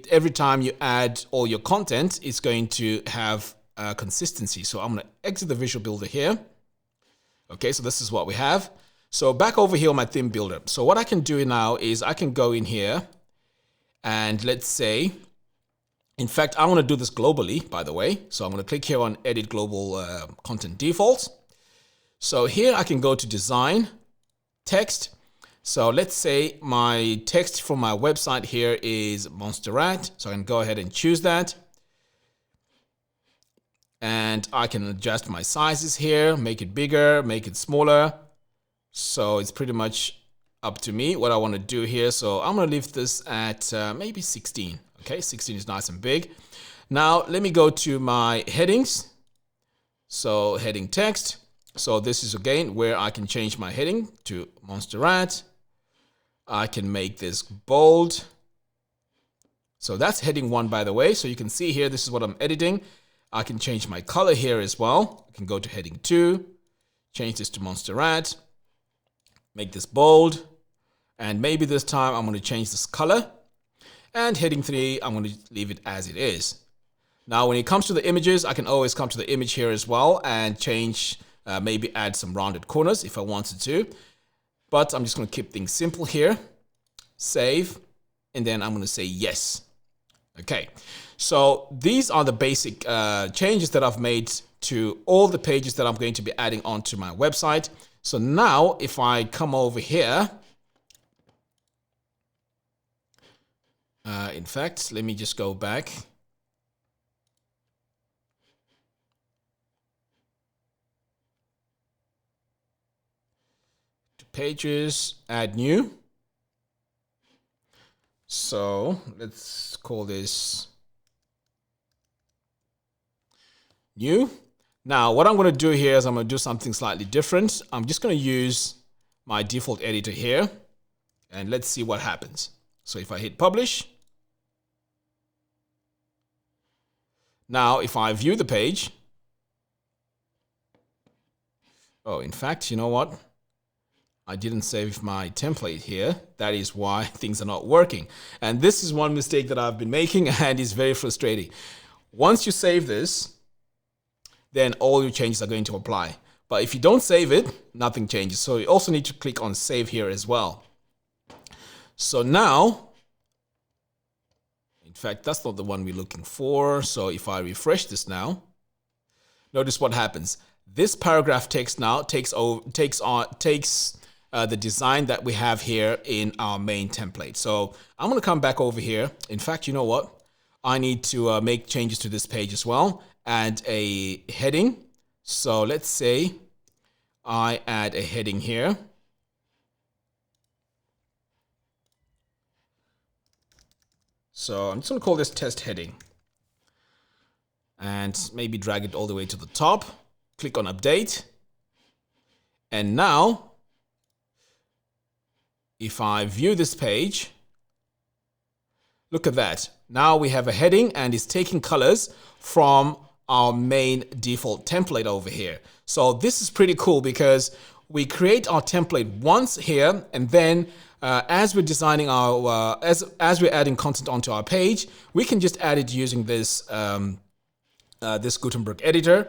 every time you add all your content, it's going to have consistency. So I'm going to exit the Visual Builder here. Okay, so this is what we have. So back over here on my theme builder. So what I can do now is I can go in here and let's say, in fact, I want to do this globally, by the way. So I'm going to click here on Edit Global Content Defaults. So here I can go to Design, Text. So let's say my text from my website here is Montserrat. So I can go ahead and choose that. And I can adjust my sizes here, make it bigger, make it smaller. So it's pretty much up to me what I want to do here. So I'm going to leave this at maybe 16. Okay, 16 is nice and big. Now let me go to my headings. So heading text. So this is again where I can change my heading to Montserrat. I can make this bold. So that's heading 1, by the way. So you can see here, this is what I'm editing. I can change my color here as well. I can go to heading 2, change this to Montserrat, make this bold. And maybe this time I'm going to change this color. And heading 3, I'm going to leave it as it is. Now, when it comes to the images, I can always come to the image here as well and change, maybe add some rounded corners if I wanted to. But I'm just going to keep things simple here. Save. And then I'm going to say yes. Okay. So these are the basic changes that I've made to all the pages that I'm going to be adding onto my website. So now if I come over here, in fact, let me just go back. To pages, add new. So let's call this new. Now, what I'm going to do here is I'm going to do something slightly different. I'm just going to use my default editor here and let's see what happens. So if I hit publish, now if I view the page, oh, in fact, you know what? I didn't save my template here. That is why things are not working. And this is one mistake that I've been making and it's very frustrating. Once you save this, then all your changes are going to apply. But if you don't save it, nothing changes. So you also need to click on save here as well. So now, in fact, that's not the one we're looking for. So if I refresh this now, notice what happens. This paragraph text now takes the design that we have here in our main template. So I'm going to come back over here. In fact, you know what? I need to make changes to this page as well. Add a heading. So let's say I add a heading here. So I'm just going to call this test heading. And maybe drag it all the way to the top. Click on update. And now, if I view this page, look at that. Now we have a heading and it's taking colors from our main default template over here. So this is pretty cool because we create our template once here, and then as we're designing our, as we're adding content onto our page, we can just add it using this, this Guttenberg Editor,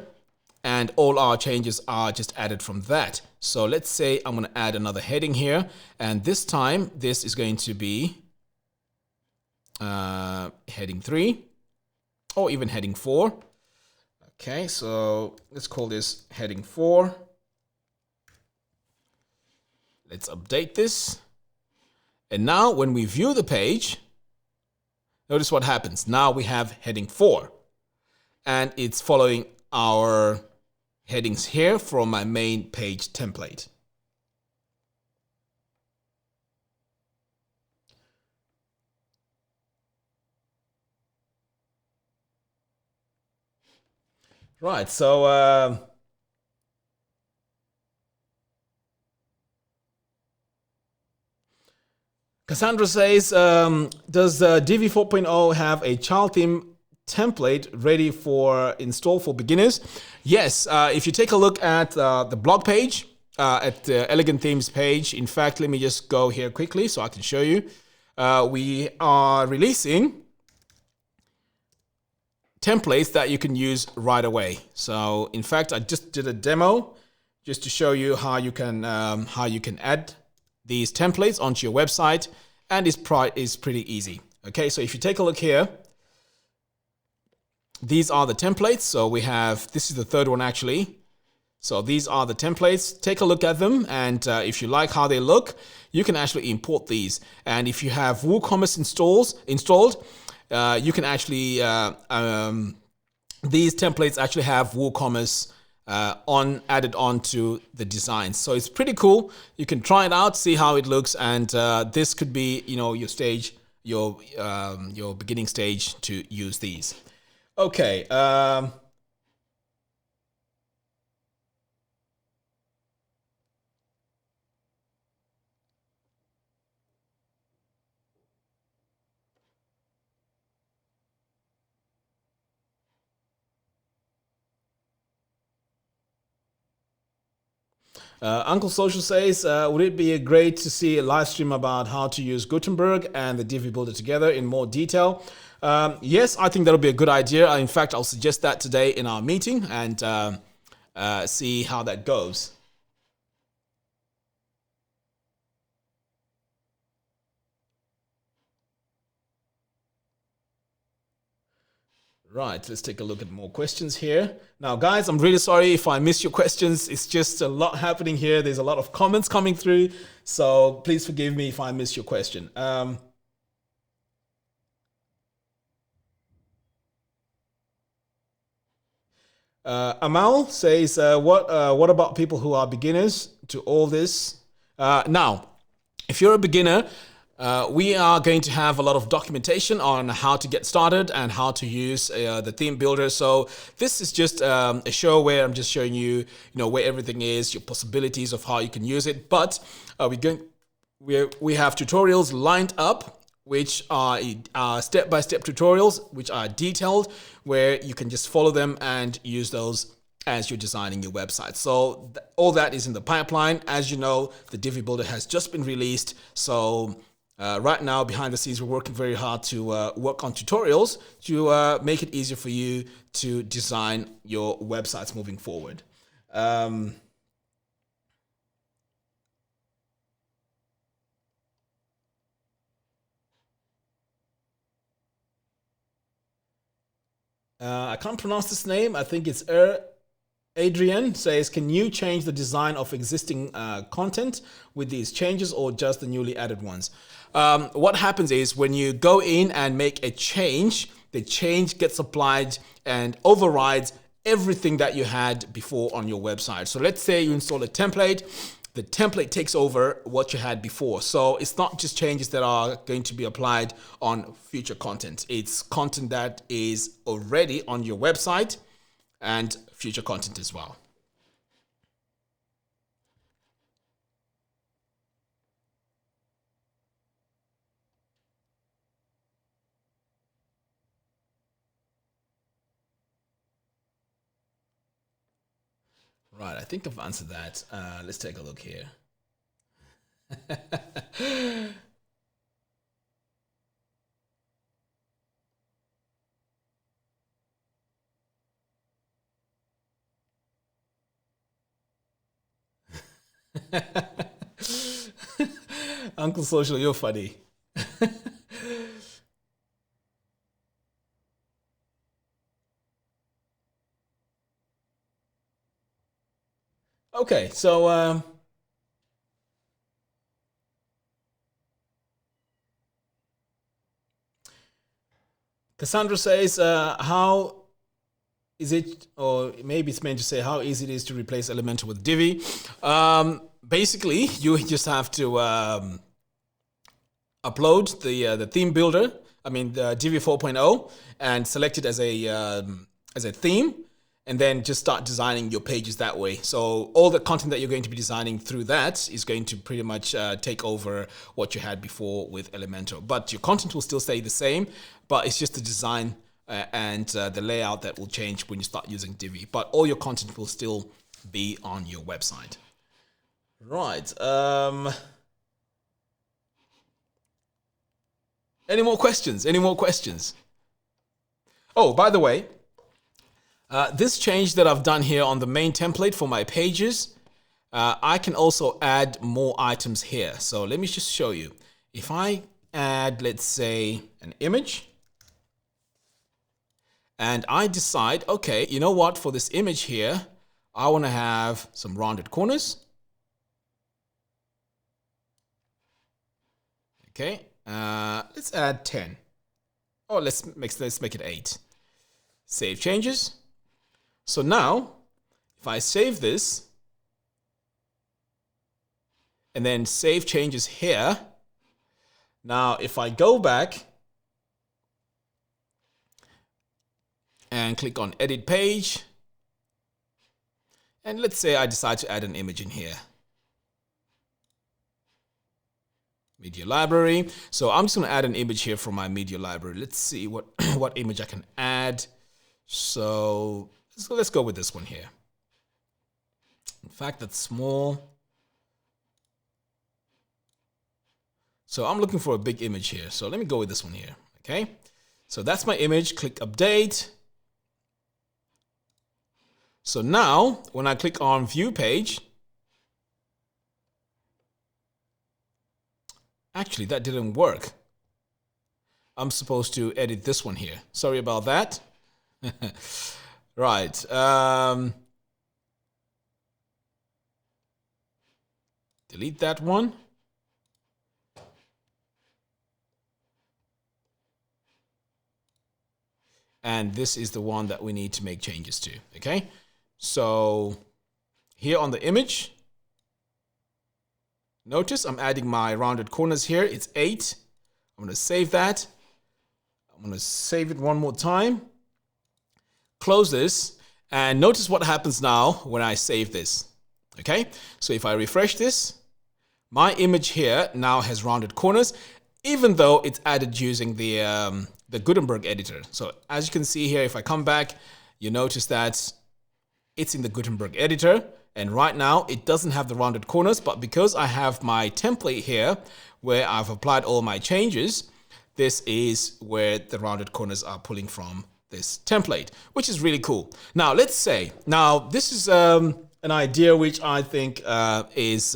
and all our changes are just added from that. So let's say I'm going to add another heading here, and this time this is going to be heading 3 or even heading 4. Okay, so let's call this heading 4. Let's update this. And now when we view the page, notice what happens. Now we have heading 4 and it's following our headings here from my main page template. Right, so Cassandra says, does Divi 4.0 have a child theme template ready for install for beginners? Yes, if you take a look at the blog page, at the Elegant Themes page, in fact, let me just go here quickly so I can show you. We are releasing templates that you can use right away. So in fact, I just did a demo just to show you how you can add these templates onto your website, and it's pretty easy. Okay, so if you take a look here, these are the templates. So we have, this is the third one actually. So these are the templates. Take a look at them, and if you like how they look, you can actually import these. And if you have WooCommerce installed, you can actually these templates actually have WooCommerce added on to the design. So it's pretty cool. You can try it out, see how it looks, and this could be, you know, your stage, your beginning stage to use these. Okay. Uncle Social says, would it be great to see a live stream about how to use Guttenberg and the Divi Builder together in more detail? Yes, I think that'll be a good idea. In fact, I'll suggest that today in our meeting and see how that goes. Right, let's take a look at more questions here. Now, guys, I'm really sorry if I missed your questions. It's just a lot happening here. There's a lot of comments coming through, so please forgive me if I missed your question. Amal says, what about people who are beginners to all this? Now, if you're a beginner, we are going to have a lot of documentation on how to get started and how to use the theme builder. So this is just a show where I'm just showing you, where everything is, your possibilities of how you can use it. But we have tutorials lined up, which are step-by-step tutorials, which are detailed, where you can just follow them and use those as you're designing your website. So all that is in the pipeline. As you know, the Divi Builder has just been released. So right now, behind the scenes, we're working very hard to work on tutorials to make it easier for you to design your websites moving forward. I can't pronounce this name. I think it's Adrian says, can you change the design of existing content with these changes or just the newly added ones? What happens is when you go in and make a change, the change gets applied and overrides everything that you had before on your website. So let's say you install a template, the template takes over what you had before. So it's not just changes that are going to be applied on future content. It's content that is already on your website and future content as well. Right, I think I've answered that. Let's take a look here. Uncle Social, you're funny. Okay, so Cassandra says, how is it, or maybe it's meant to say how easy it is to replace Elementor with Divi. Basically, you just have to upload the theme builder, the Divi 4.0, and select it as a theme, and then just start designing your pages that way. So all the content that you're going to be designing through that is going to pretty much take over what you had before with Elementor. But your content will still stay the same, but it's just the design and the layout that will change when you start using Divi. But all your content will still be on your website. Right. Any more questions? Any more questions? Oh, by the way, This change that I've done here on the main template for my pages, I can also add more items here. So let me just show you. If I add, let's say, an image, and I decide, okay, you know what, for this image here, I want to have some rounded corners. Okay, let's add 10. Oh, let's make it 8. Save changes. So now, if I save this, and then save changes here, now if I go back and click on Edit Page, and let's say I decide to add an image in here. Media library. So I'm just going to add an image here from my media library. Let's see what, what image I can add. So let's go with this one here. In fact, that's small. So I'm looking for a big image here. So let me go with this one here. Okay. So that's my image. Click Update. So now when I click on View Page, actually, that didn't work. I'm supposed to edit this one here. Sorry about that. Right. Delete that one. And this is the one that we need to make changes to. Okay. So here on the image, notice I'm adding my rounded corners here. It's 8. I'm going to save that. I'm going to save it one more time. Close this. And notice what happens now when I save this. Okay. So if I refresh this, my image here now has rounded corners, even though it's added using the Guttenberg Editor. So as you can see here, if I come back, you notice that it's in the Guttenberg Editor. And right now it doesn't have the rounded corners, but because I have my template here where I've applied all my changes, this is where the rounded corners are pulling from this template, which is really cool. Now let's say, now this is an idea which I think is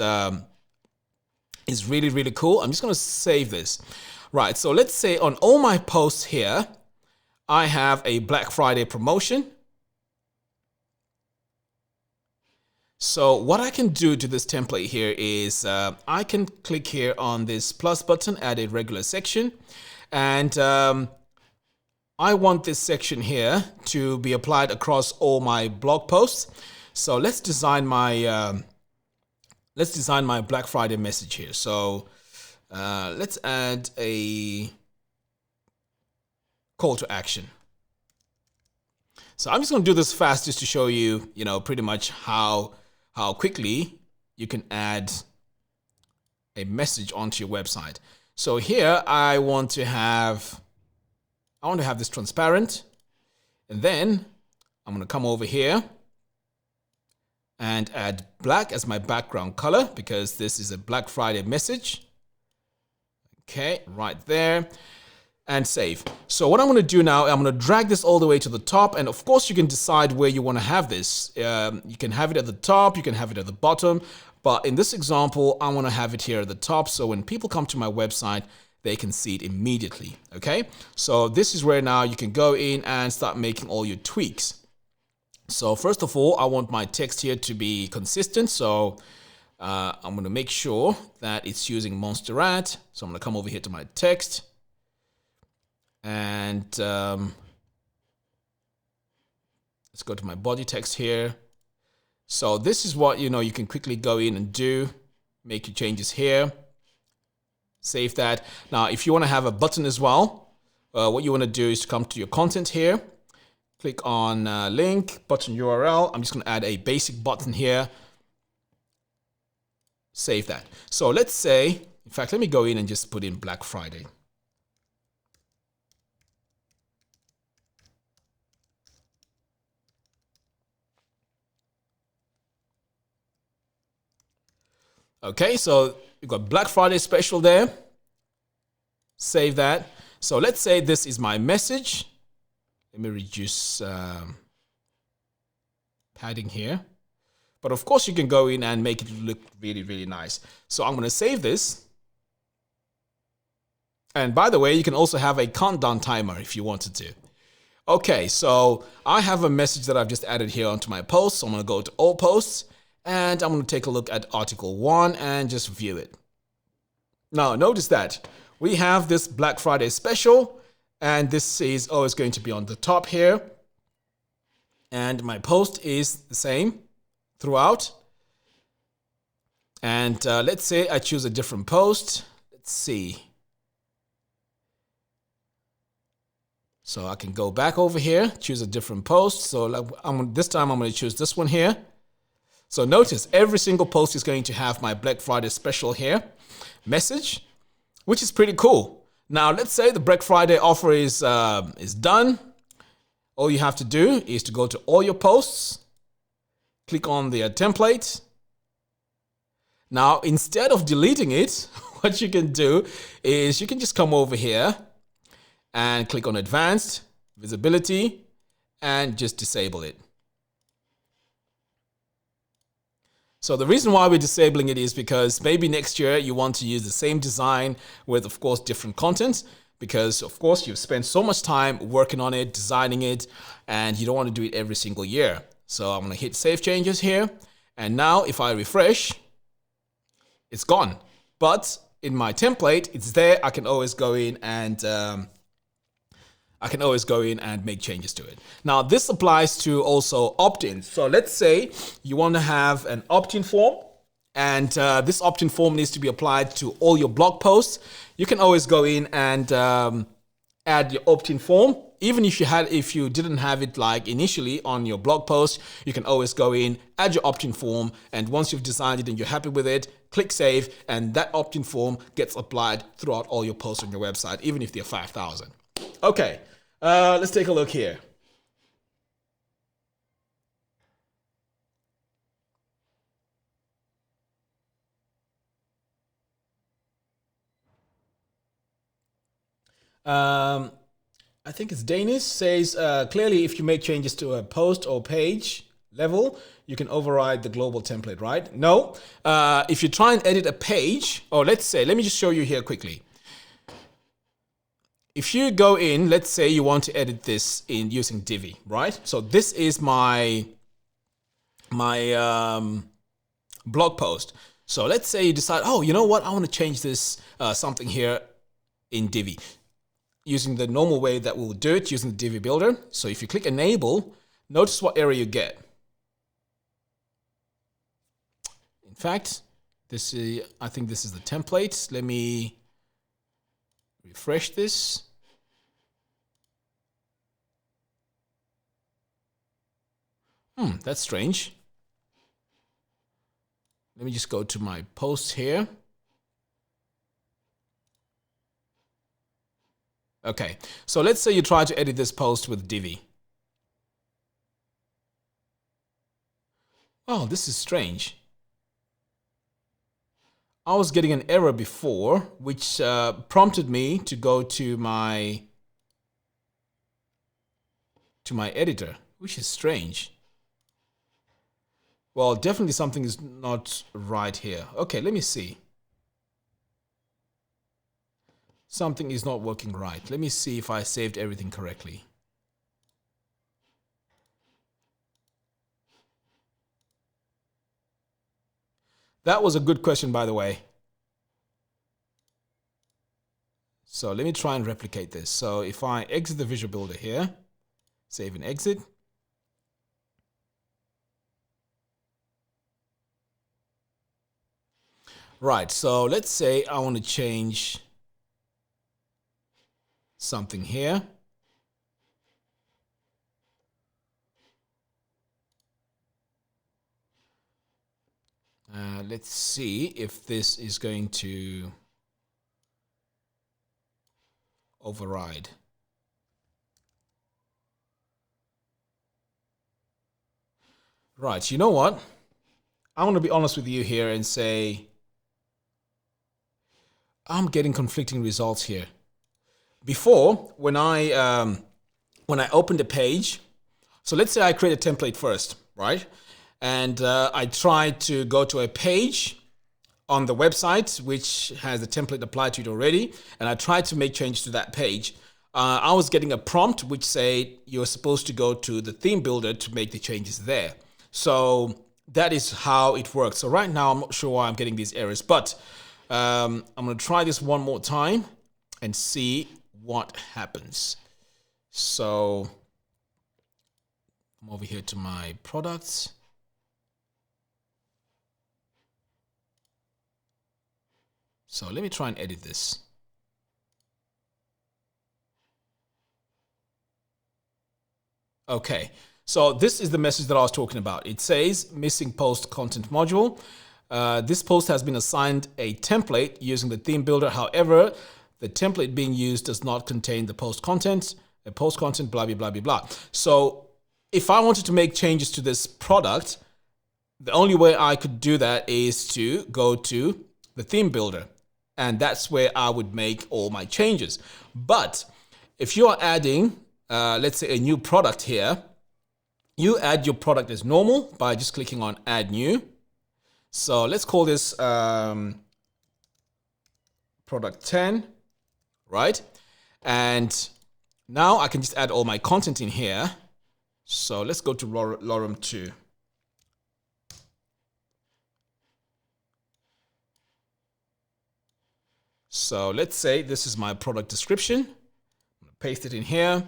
really, really cool. I'm just going to save this. Right, so let's say on all my posts here, I have a Black Friday promotion. So what I can do to this template here is I can click here on this plus button, add a regular section, and I want this section here to be applied across all my blog posts. So let's design my Black Friday message here. So let's add a call to action. So I'm just going to do this fast just to show you, pretty much how quickly you can add a message onto your website. So here I want to have this transparent, and then I'm going to come over here and add black as my background color because this is a Black Friday message. Okay, right there, and save. So what I'm going to do now, I'm going to drag this all the way to the top, and of course you can decide where you want to have this. You can have it at the top, you can have it at the bottom, but in this example, I want to have it here at the top, so when people come to my website, they can see it immediately. Okay, so this is where now you can go in and start making all your tweaks. So first of all, I want my text here to be consistent, so I'm going to make sure that it's using Montserrat. So I'm going to come over here to my text, and let's go to my body text here. So this is what, you can quickly go in and do, make your changes here, save that. Now, if you want to have a button as well, what you want to do is to come to your content here, click on link, button URL. I'm just going to add a basic button here. Save that. So let's say, in fact, let me go in and just put in Black Friday. Okay, so you've got Black Friday special there. Save that. So let's say this is my message. Let me reduce padding here. But of course, you can go in and make it look really, really nice. So I'm going to save this. And by the way, you can also have a countdown timer if you wanted to. Okay, so I have a message that I've just added here onto my post. So I'm going to go to all posts and I'm going to take a look at article 1 and just view it. Now, notice that we have this Black Friday special, and this is always going to be on the top here. And my post is the same throughout. And let's say I choose a different post. Let's see. So I can go back over here, choose a different post. So this time I'm going to choose this one here. So notice every single post is going to have my Black Friday special here message, which is pretty cool. Now let's say the Black Friday offer is done. All you have to do is to go to all your posts, click on the template. Now instead of deleting it, what you can do is you can just come over here and click on advanced visibility and just disable it. So the reason why we're disabling it is because maybe next year you want to use the same design with, of course, different content, because of course you've spent so much time working on it, designing it, and you don't want to do it every single year. So I'm going to hit save changes here. And now if I refresh, it's gone. But in my template, it's there. I can always go in and make changes to it. Now, this applies to also opt-ins. So let's say you want to have an opt-in form, and this opt-in form needs to be applied to all your blog posts. You can always go in and add your opt-in form. Even if you didn't have it like initially on your blog post, you can always go in, add your opt-in form, and once you've designed it and you're happy with it, click save, and that opt-in form gets applied throughout all your posts on your website, even if they're 5,000. Okay. Let's take a look here. I think it's Danish, says clearly if you make changes to a post or page level, you can override the global template, right? No. If you try and edit a page, or let me just show you here quickly. If you go in, let's say you want to edit this in using Divi, right? So this is my blog post. So let's say you decide, oh, you know what? I want to change this something here in Divi using the normal way that we'll do it using the Divi Builder. So if you click enable, notice what error you get. In fact, I think this is the template. Let me refresh this. That's strange. Let me just go to my posts here. Okay, so let's say you try to edit this post with Divi. Oh, this is strange. I was getting an error before, which prompted me to go to my editor, which is strange. Well, definitely something is not right here. Okay, let me see. Something is not working right. Let me see if I saved everything correctly. That was a good question, by the way. So let me try and replicate this. So if I exit the Visual Builder here, save and exit. Right, so let's say I want to change something here. Let's see if this is going to override. Right, you know what? I want to be honest with you here and say I'm getting conflicting results here. Before, when I opened a page, so let's say I create a template first, right? And I tried to go to a page on the website which has the template applied to it already, and I tried to make changes to that page. I was getting a prompt which said you're supposed to go to the theme builder to make the changes there. So that is how it works. So right now I'm not sure why I'm getting these errors, but I'm going to try this one more time and see what happens. So I'm over here to my products. So let me try and edit this. Okay, so this is the message that I was talking about. It says missing post content module. This post has been assigned a template using the theme builder. However, the template being used does not contain the post content, blah, blah, blah, blah, blah. So if I wanted to make changes to this product, the only way I could do that is to go to the theme builder. And that's where I would make all my changes. But if you are adding, let's say, a new product here, you add your product as normal by just clicking on add new. So let's call this product 10, right? And now I can just add all my content in here. So let's go to Lorem 2. So let's say this is my product description. I'm going to paste it in here.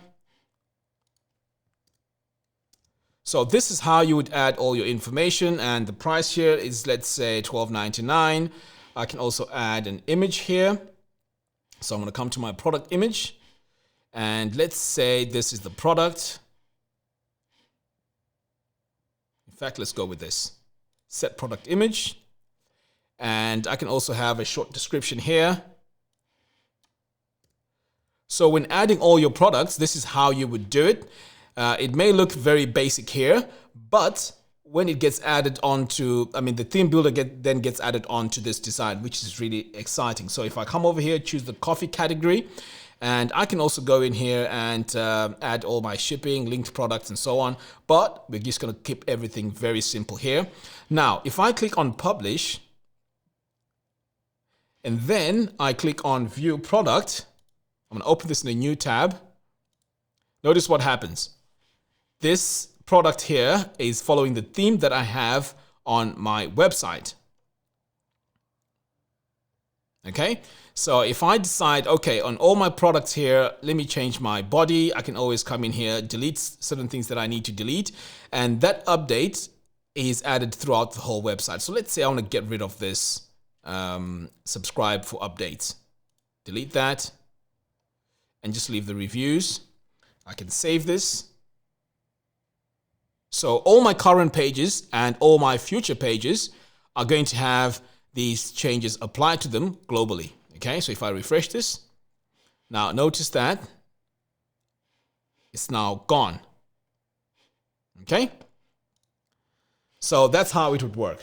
So this is how you would add all your information, and the price here is, let's say, $12.99. I can also add an image here. So I'm going to come to my product image, and let's say this is the product. In fact, let's go with this. Set product image. And I can also have a short description here. So when adding all your products, this is how you would do it. It may look very basic here, but when it gets added onto, the theme builder then gets added onto this design, which is really exciting. So if I come over here, choose the coffee category, and I can also go in here and add all my shipping, linked products, and so on. But we're just going to keep everything very simple here. Now, if I click on publish, and then I click on view product, I'm going to open this in a new tab. Notice what happens. This product here is following the theme that I have on my website. Okay, so if I decide, okay, on all my products here, let me change my body. I can always come in here, delete certain things that I need to delete, and that update is added throughout the whole website. So let's say I want to get rid of this subscribe for updates. Delete that and just leave the reviews. I can save this. So all my current pages and all my future pages are going to have these changes applied to them globally. Okay, so if I refresh this, now notice that it's now gone. Okay, so that's how it would work.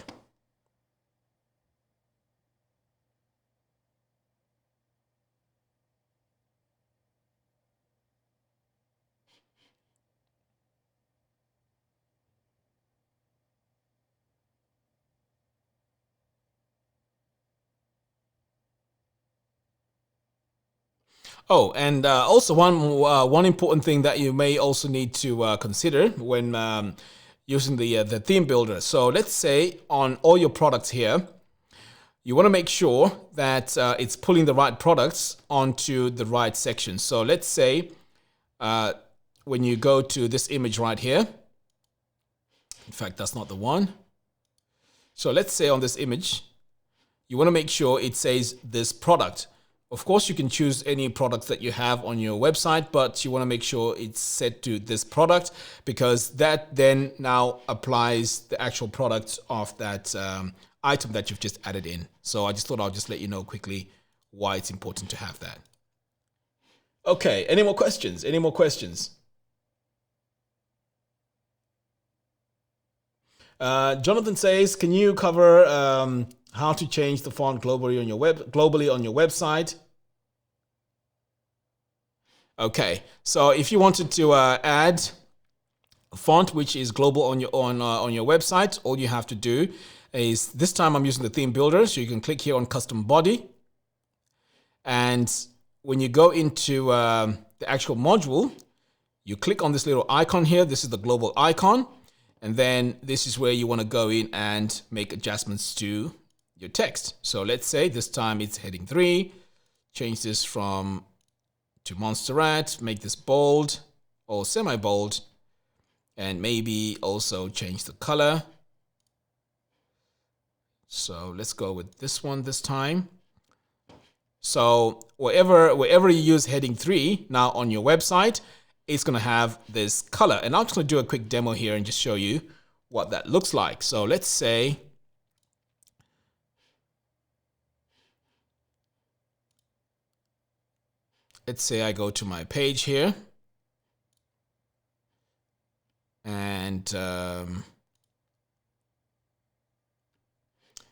Oh, and also one important thing that you may also need to consider when using the theme builder. So let's say on all your products here, you want to make sure that it's pulling the right products onto the right section. So let's say when you go to this image right here, in fact, that's not the one. So let's say on this image, you want to make sure it says this product. Of course, you can choose any products that you have on your website, but you want to make sure it's set to this product, because that then now applies the actual product of that item that you've just added in. So I just thought I'll just let you know quickly why it's important to have that. Okay, any more questions? Any more questions? Jonathan says, can you cover how to change the font globally on your website? Okay, so if you wanted to add font which is global on your website, all you have to do is, this time I'm using the theme builder, so you can click here on custom body, and when you go into the actual module, you click on this little icon here. This is the global icon, and then this is where you want to go in and make adjustments to your text. So let's say this time it's heading 3, change this from to Montserrat, make this bold or semi-bold, and maybe also change the color. So let's go with this one this time. So wherever you use heading 3 now on your website, it's going to have this color. And I'm just going to do a quick demo here and just show you what that looks like. So let's say I go to my page here, and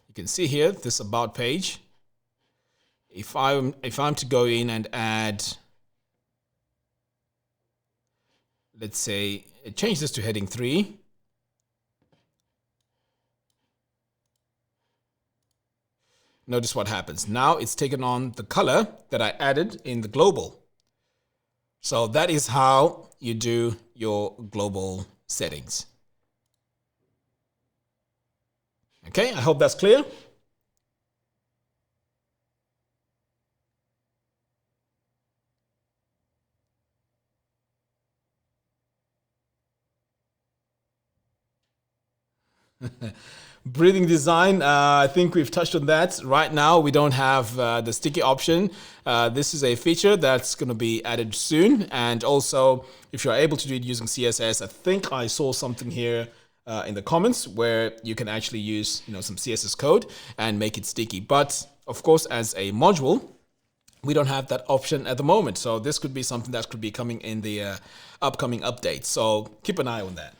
you can see here this about page. If I'm to go in and add, let's say, change this to heading 3. Notice what happens. Now it's taken on the color that I added in the global. So that is how you do your global settings. Okay, I hope that's clear. Breathing design, I think we've touched on that. Right now, we don't have the sticky option. This is a feature that's going to be added soon. And also, if you're able to do it using CSS, I think I saw something here in the comments where you can actually use some CSS code and make it sticky. But of course, as a module, we don't have that option at the moment. So this could be something that could be coming in the upcoming updates. So keep an eye on that.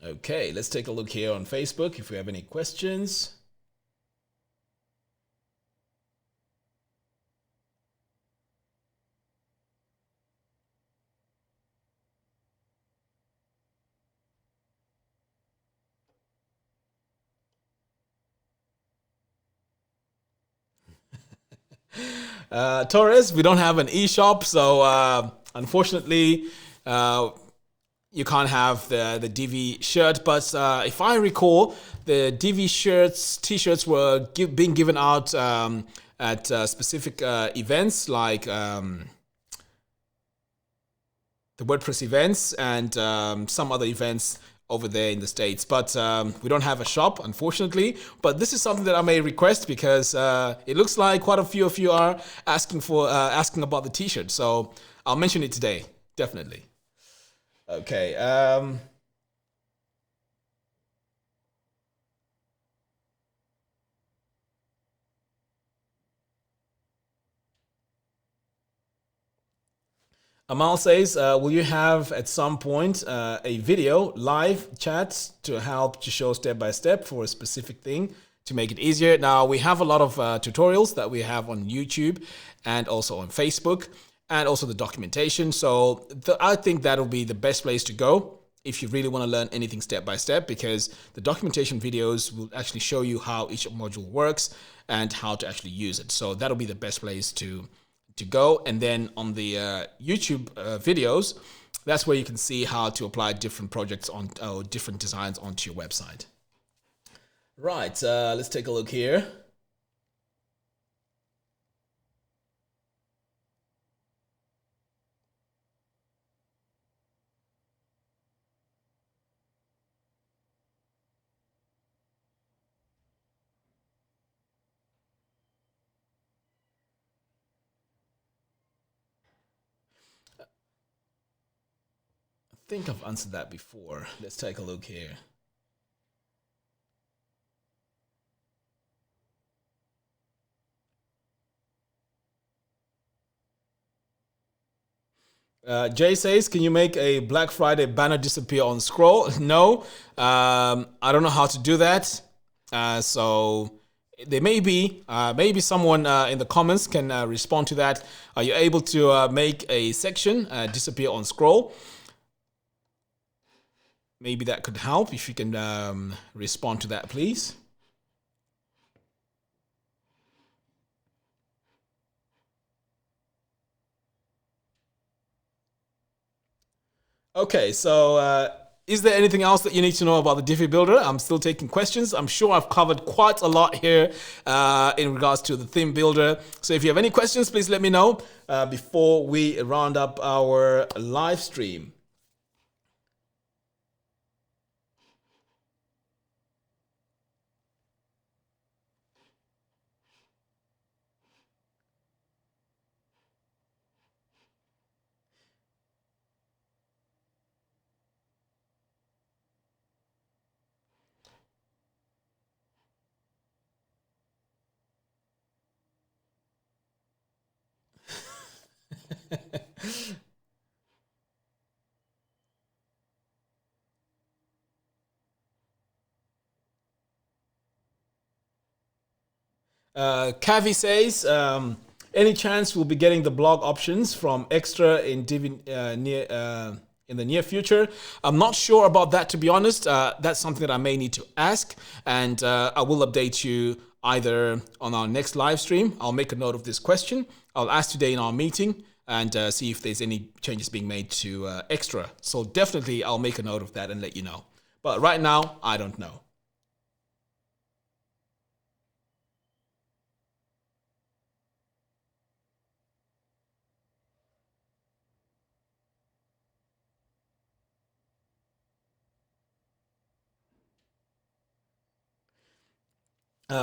Okay, let's take a look here on Facebook if we have any questions. Torres, we don't have an eShop, so unfortunately, you can't have the Divi shirt. But if I recall, the Divi t-shirts were being given out at specific events like the WordPress events and some other events over there in the States. But we don't have a shop, unfortunately. But this is something that I may request because it looks like quite a few of you are asking about the t-shirt. So I'll mention it today, definitely. Okay. Amal says, will you have at some point a video live chat to help to show step by step for a specific thing to make it easier? Now, we have a lot of tutorials that we have on YouTube and also on Facebook, and also the documentation. So I think that'll be the best place to go if you really want to learn anything step by step, because the documentation videos will actually show you how each module works and how to actually use it. So that'll be the best place to go. And then on the YouTube videos, that's where you can see how to apply different projects on different designs onto your website. Right, let's take a look here. I think I've answered that before. Let's take a look here. Jay says, can you make a Black Friday banner disappear on scroll? No, I don't know how to do that. So there may be, maybe someone in the comments can respond to that. Are you able to make a section disappear on scroll? Maybe that could help if you can respond to that, please. Okay, so is there anything else that you need to know about the Divi Builder? I'm still taking questions. I'm sure I've covered quite a lot here in regards to the theme builder. So if you have any questions, please let me know before we round up our live stream. Kavi says, any chance we'll be getting the blog options from Extra in Divi in the near future? I'm not sure about that, to be honest. That's something that I may need to ask, and I will update you either on our next live stream. I'll make a note of this question. I'll ask today in our meeting and see if there's any changes being made to Extra. So definitely I'll make a note of that and let you know. But right now, I don't know.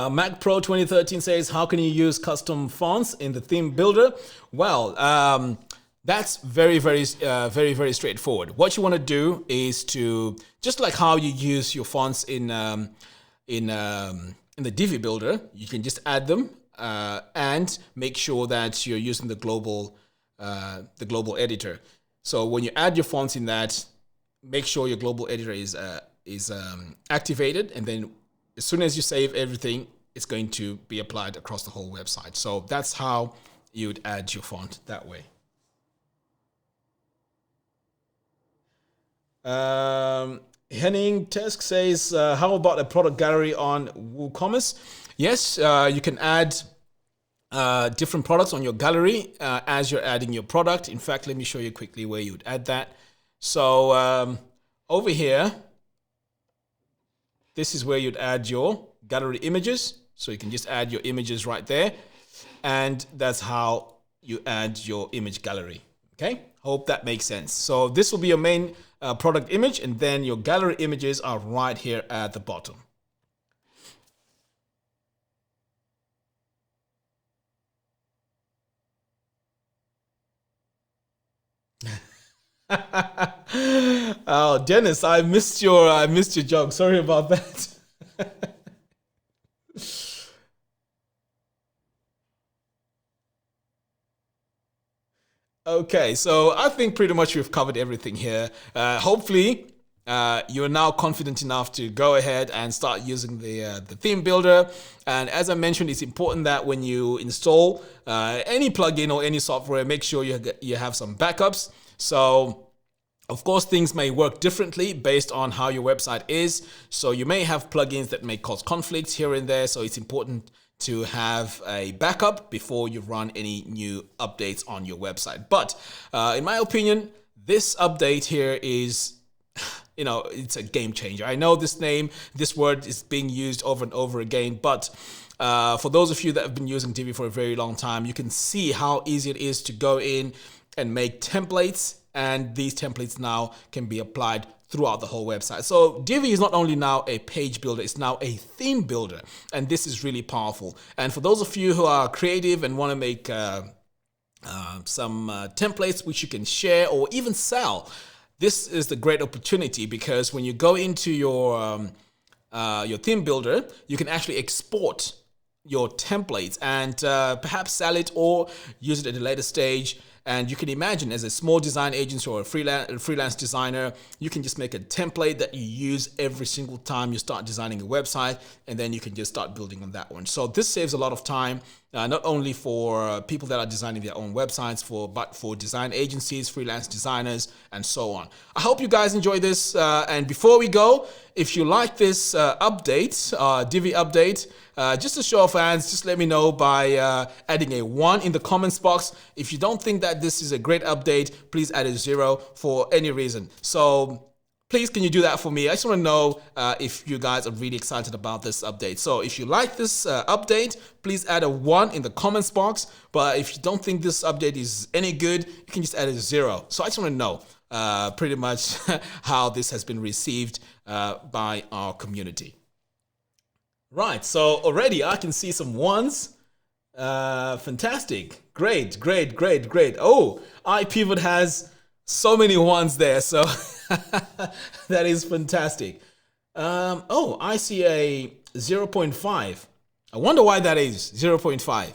Mac Pro 2013 says, how can you use custom fonts in the theme builder? Well, that's very straightforward. What you want to do is to, just like how you use your fonts in the Divi Builder, you can just add them and make sure that you're using the global editor. So when you add your fonts in that, make sure your global editor is activated, and then as soon as you save everything, it's going to be applied across the whole website. So that's how you would add your font that way. Henning Tesk says, how about a product gallery on WooCommerce? Yes, you can add different products on your gallery as you're adding your product. In fact, let me show you quickly where you would add that. So over here, this is where you'd add your gallery images. So you can just add your images right there. And that's how you add your image gallery. Okay, hope that makes sense. So this will be your main product image, and then your gallery images are right here at the bottom. Oh, Dennis, I missed your joke. Sorry about that. Okay, so I think pretty much we've covered everything here. Hopefully, you're now confident enough to go ahead and start using the theme builder. And as I mentioned, it's important that when you install any plugin or any software, make sure you have some backups. So, of course, things may work differently based on how your website is. So you may have plugins that may cause conflicts here and there. So it's important to have a backup before you run any new updates on your website. But in my opinion, this update here is, it's a game changer. I know this word is being used over and over again, but for those of you that have been using Divi for a very long time, you can see how easy it is to go in and make templates, and these templates now can be applied throughout the whole website. So Divi is not only now a page builder, it's now a theme builder, and this is really powerful. And for those of you who are creative and want to make some templates which you can share or even sell, this is the great opportunity, because when you go into your theme builder, you can actually export your templates and perhaps sell it or use it at a later stage And you can imagine, as a small design agency or a freelance designer, you can just make a template that you use every single time you start designing a website, and then you can just start building on that one. So this saves a lot of time, not only for people that are designing their own websites, but for design agencies, freelance designers, and so on. I hope you guys enjoy this. And before we go, if you like this update, Divi update, just a show of hands, just let me know by adding a 1 in the comments box. If you don't think that this is a great update, please add a 0 for any reason. So please, can you do that for me? I just want to know if you guys are really excited about this update. So if you like this update, please add a 1 in the comments box. But if you don't think this update is any good, you can just add a 0. So I just want to know pretty much how this has been received by our community. Right, so already I can see some 1s. Fantastic. Great. Oh, iPivot has so many 1s there, so that is fantastic. Oh, I see a 0.5. I wonder why that is 0.5.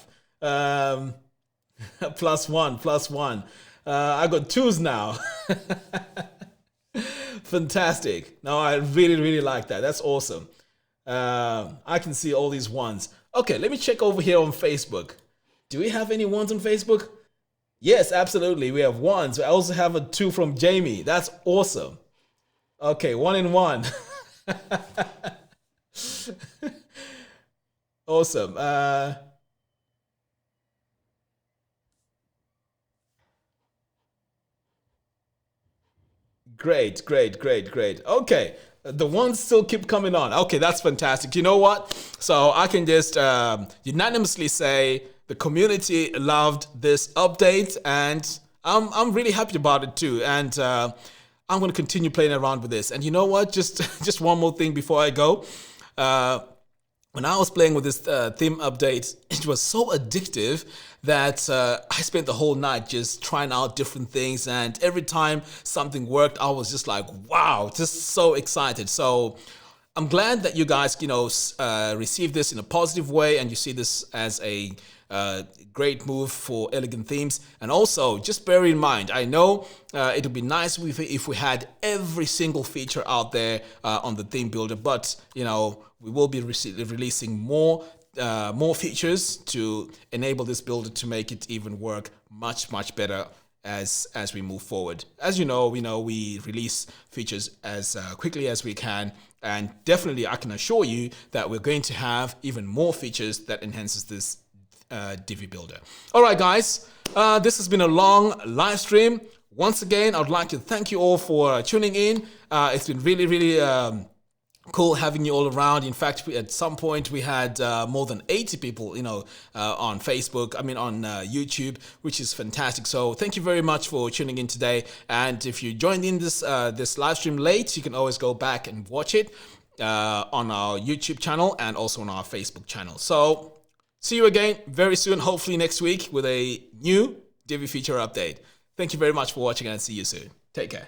Plus one. I got 2s now. Fantastic. No, I really like that. That's awesome. I can see all these 1s. Okay, let me check over here on Facebook. Do we have any 1s on Facebook? Yes, absolutely. We have 1s. I also have a 2 from Jamie. That's awesome. Okay, 1 and 1. Awesome. Great. Okay. The 1s still keep coming on. Okay, that's fantastic. You know what? So I can just unanimously say the community loved this update, and I'm really happy about it too. And I'm going to continue playing around with this. And you know what? Just one more thing before I go. When I was playing with this theme update, it was so addictive that I spent the whole night just trying out different things. And every time something worked, I was just like, wow, just so excited. So I'm glad that you guys, receive this in a positive way, and you see this as a great move for Elegant Themes. And also, just bear in mind, I know it would be nice if we had every single feature out there on the Theme Builder, but we will be releasing more features to enable this builder to make it even work much better as we move forward. As you know, we release features as quickly as we can, and definitely I can assure you that we're going to have even more features that enhances this Divi Builder. All right, guys, this has been a long live stream. Once again, I would like to thank you all for tuning in. It's been really cool having you all around. In fact, at some point we had more than 80 people, on Facebook, on YouTube, which is fantastic. So thank you very much for tuning in today. And if you joined in this live stream late, you can always go back and watch it on our YouTube channel and also on our Facebook channel. So see you again very soon, hopefully next week, with a new Divi feature update. Thank you very much for watching, and see you soon. Take care.